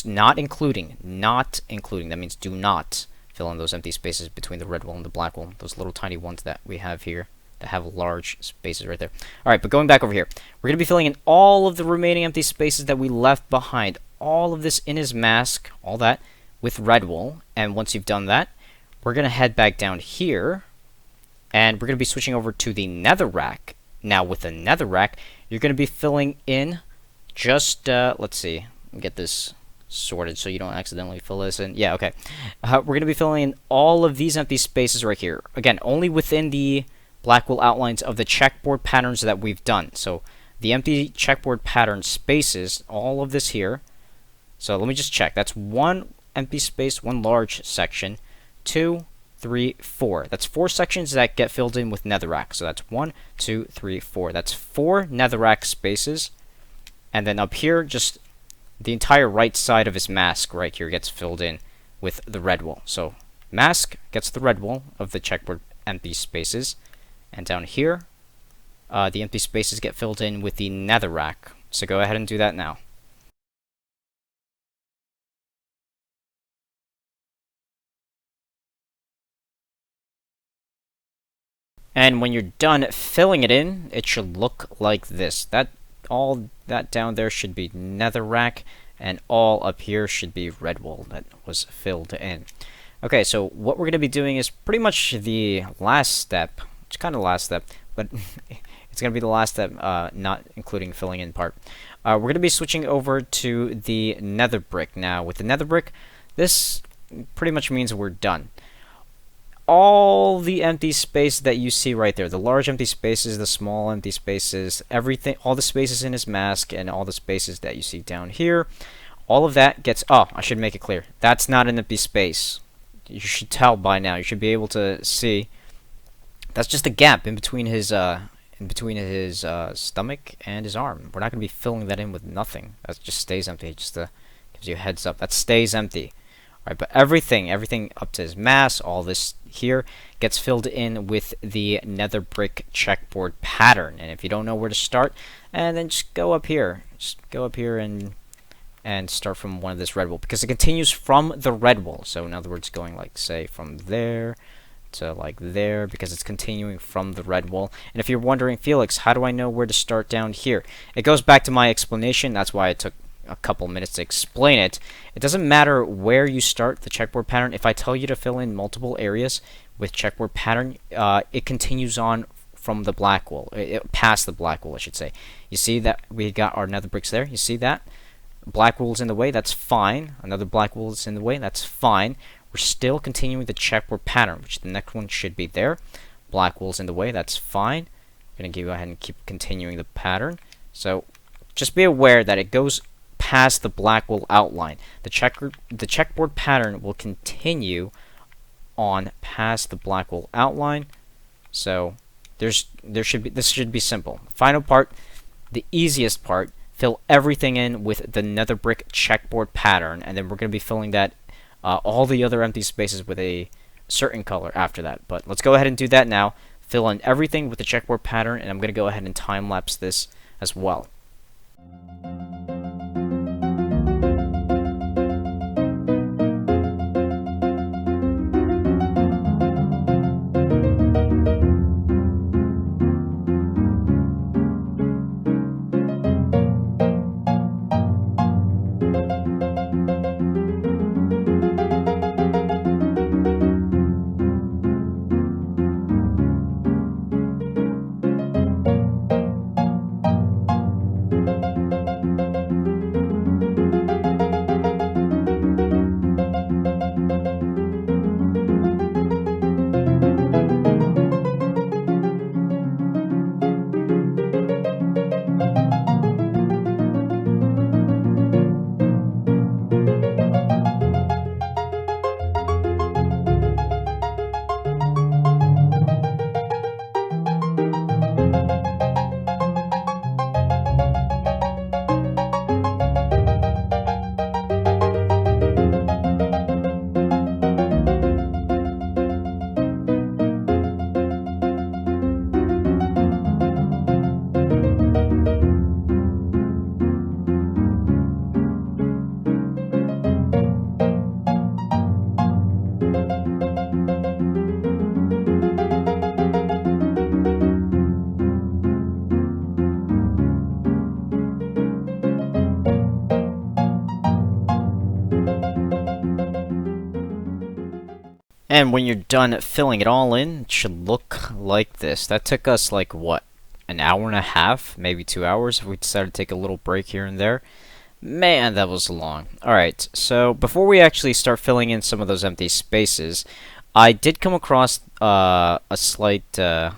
not including, that means do not fill in those empty spaces between the red wool and the black wool, those little tiny ones that we have here that have large spaces right there. Alright, but going back over here, we're going to be filling in all of the remaining empty spaces that we left behind, all of this in his mask, all that, with red wool. And once you've done that, we're going to head back down here, and we're going to be switching over to the netherrack. Now, with the netherrack, you're going to be filling in just, let's see, get this sorted so you don't accidentally fill this in. Yeah, okay. We're going to be filling in all of these empty spaces right here. Again, only within the black wool outlines of the checkboard patterns that we've done. So the empty checkboard pattern spaces, all of this here. So let me just check. That's one empty space, one large section, 2, 3, 4. That's 4 sections that get filled in with netherrack. So that's 1, 2, 3, 4. That's 4 netherrack spaces. And then up here, just the entire right side of his mask right here gets filled in with the red wool. So mask gets the red wool of the checkboard empty spaces. And down here, the empty spaces get filled in with the netherrack. So go ahead and do that now. And when you're done filling it in, it should look like this. All that down there should be netherrack, and all up here should be red wool that was filled in. Okay, so what we're going to be doing is pretty much the last step. It's kind of the last step, but it's going to be the last step, not including filling in part. We're going to be switching over to the nether brick now. With the nether brick, this pretty much means we're done. All the empty space that you see right there, the large empty spaces, the small empty spaces, everything, all the spaces in his mask, and all the spaces that you see down here, all of that gets, oh, I should make it clear, that's not an empty space. You should tell by now, you should be able to see, that's just a gap in between his stomach and his arm. We're not going to be filling that in with nothing. That just stays empty, just gives you a heads up. That stays empty. Right, but everything up to his mask, all this here, gets filled in with the nether brick checkboard pattern. And if you don't know where to start, and then just go up here. Just go up here and start from one of this red wool, because it continues from the red wool. So in other words, going like, say, from there to like there, because it's continuing from the red wool. And if you're wondering, Felix, how do I know where to start down here? It goes back to my explanation. That's why it took a couple minutes to explain it. It doesn't matter where you start the checkboard pattern. If I tell you to fill in multiple areas with checkboard pattern, it continues on from the black wool, past the black wool, I should say. You see that we got our nether bricks there? You see that? Black wool's in the way, that's fine. Another black wool is in the way, that's fine. We're still continuing the checkboard pattern, which the next one should be there. Black wool's in the way, that's fine. I'm going to go ahead and keep continuing the pattern. So just be aware that it goes past the black wool outline. The checkboard pattern will continue on past the black wool outline. So this should be simple. Final part, the easiest part, fill everything in with the nether brick checkboard pattern, and then we're going to be filling that all the other empty spaces with a certain color after that. But let's go ahead and do that now. Fill in everything with the checkboard pattern, and I'm going to go ahead and time lapse this as well. And when you're done filling it all in, it should look like this. That took us like, what, an hour and a half? Maybe 2 hours if we decided to take a little break here and there. Man, that was long. Alright, so before we actually start filling in some of those empty spaces, I did come across a slight, I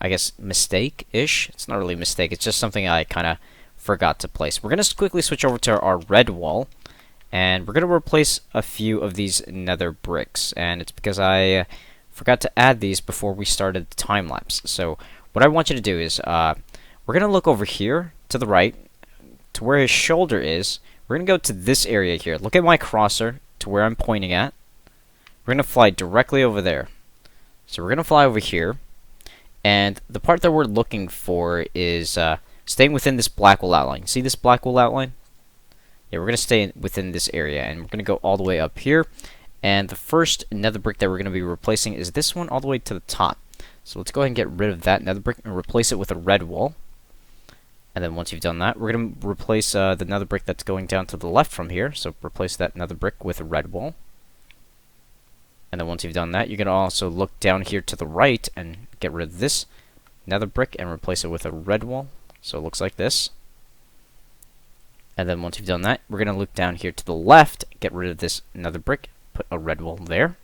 guess, mistake-ish. It's not really a mistake, it's just something I kind of forgot to place. We're going to quickly switch over to our red wall. And we're going to replace a few of these nether bricks. And it's because I forgot to add these before we started the time lapse. So what I want you to do is we're going to look over here to the right to where his shoulder is. We're going to go to this area here. Look at my crosser to where I'm pointing at. We're going to fly directly over there. So we're going to fly over here. And the part that we're looking for is staying within this black wool outline. See this black wool outline? Yeah, we're going to stay within this area, and we're going to go all the way up here. And the first nether brick that we're going to be replacing is this one all the way to the top. So let's go ahead and get rid of that nether brick and replace it with a red wall. And then once you've done that, we're going to replace the nether brick that's going down to the left from here. So replace that nether brick with a red wall. And then once you've done that, you're going to also look down here to the right and get rid of this nether brick and replace it with a red wall. So it looks like this. And then once you've done that, we're going to look down here to the left, get rid of this nether brick, put a red wall there.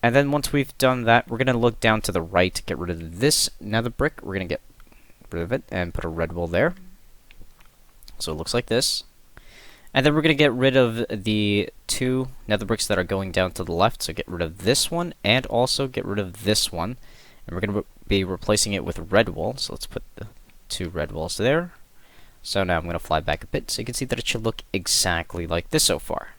And then once we've done that, we're going to look down to the right, get rid of this nether brick. We're going to get rid of it and put a red wall there. So it looks like this. And then we're going to get rid of the two nether bricks that are going down to the left. So get rid of this one and also get rid of this one. And we're going to be replacing it with a red wall. So let's put the two red walls there. So now I'm going to fly back a bit so you can see that it should look exactly like this so far.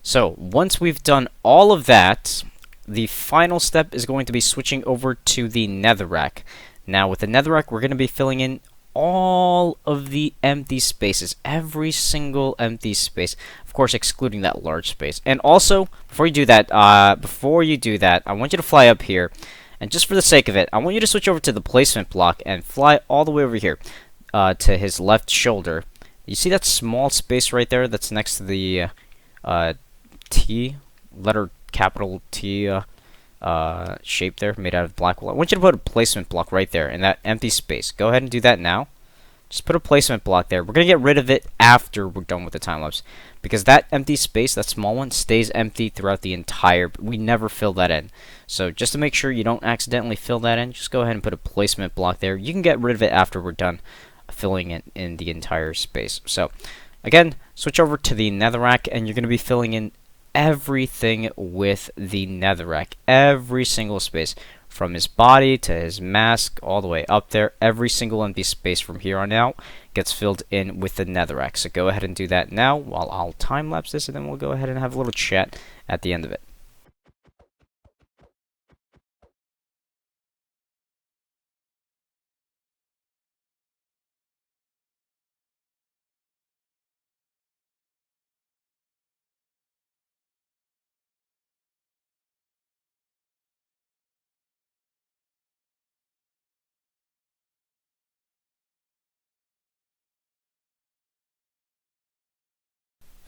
So once we've done all of that, the final step is going to be switching over to the netherrack. Now with the netherrack, we're going to be filling in all of the empty spaces, every single empty space, of course excluding that large space. And also, before you do that, I want you to fly up here, and just for the sake of it, I want you to switch over to the placement block and fly all the way over here. To his left shoulder. You see that small space right there that's next to the T, letter capital T shape there made out of black wool. I want you to put a placement block right there in that empty space. Go ahead and do that now. Just put a placement block there. We're going to get rid of it after we're done with the time lapse, because that empty space, that small one, stays empty throughout the entire. We never fill that in. So just to make sure you don't accidentally fill that in, just go ahead and put a placement block there. You can get rid of it after we're done filling it in the entire space. So again, switch over to the netherrack, and you're going to be filling in everything with the netherrack. Every single space. From his body to his mask, all the way up there. Every single empty space from here on out gets filled in with the netherrack. So go ahead and do that now while I'll time-lapse this, and then we'll go ahead and have a little chat at the end of it.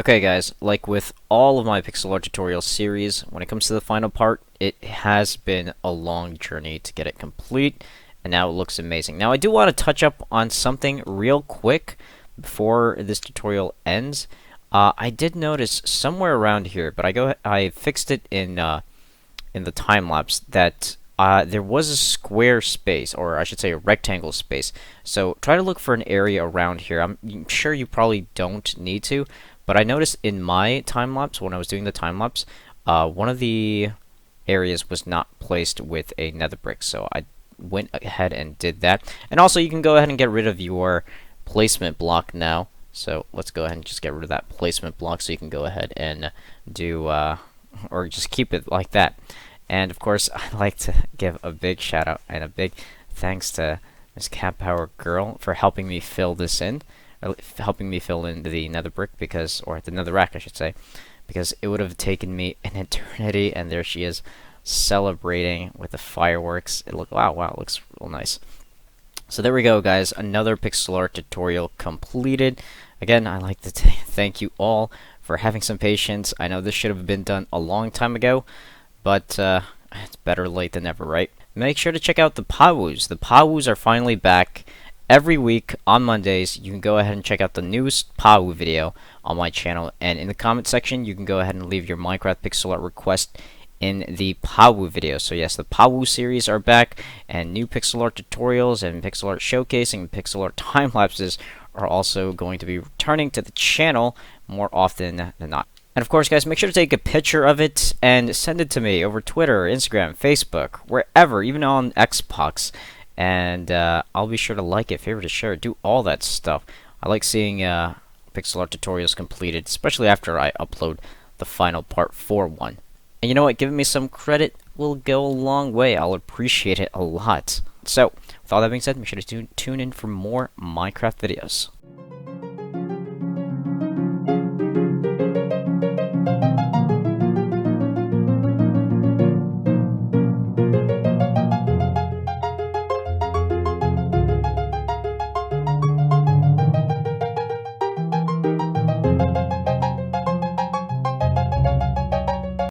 Okay guys, like with all of my pixel art tutorial series, when it comes to the final part, it has been a long journey to get it complete, and now it looks amazing. Now I do want to touch up on something real quick before this tutorial ends. I did notice somewhere around here, but I fixed it in the time lapse that there was a square space, or I should say a rectangle space. So try to look for an area around here. I'm sure you probably don't need to, but I noticed in my time lapse, when I was doing the time lapse, one of the areas was not placed with a nether brick. So I went ahead and did that. And also you can go ahead and get rid of your placement block now. So let's go ahead and just get rid of that placement block so you can go ahead and do, or just keep it like that. And of course, I'd like to give a big shout out and a big thanks to Miss Cat Power Girl for helping me fill this in, or helping me fill in the nether brick, because, or the nether rack I should say, because it would have taken me an eternity. And there she is, celebrating with the fireworks. Wow, it looks real nice. So there we go, guys. Another pixel art tutorial completed. Again, I'd like to thank you all for having some patience. I know this should have been done a long time ago, but it's better late than never, right? Make sure to check out the Pawus. The Pawus are finally back. Every week on Mondays, you can go ahead and check out the newest Pawu video on my channel. And in the comment section, you can go ahead and leave your Minecraft pixel art request in the Pawu video. So yes, the Pawu series are back, and new pixel art tutorials and pixel art showcasing and pixel art time lapses are also going to be returning to the channel more often than not. And of course, guys, make sure to take a picture of it and send it to me over Twitter, Instagram, Facebook, wherever, even on Xbox. And I'll be sure to like it, favorite, share, do all that stuff. I like seeing pixel art tutorials completed, especially after I upload the final part for one. And you know what? Giving me some credit will go a long way. I'll appreciate it a lot. So, with all that being said, make sure to tune in for more Minecraft videos.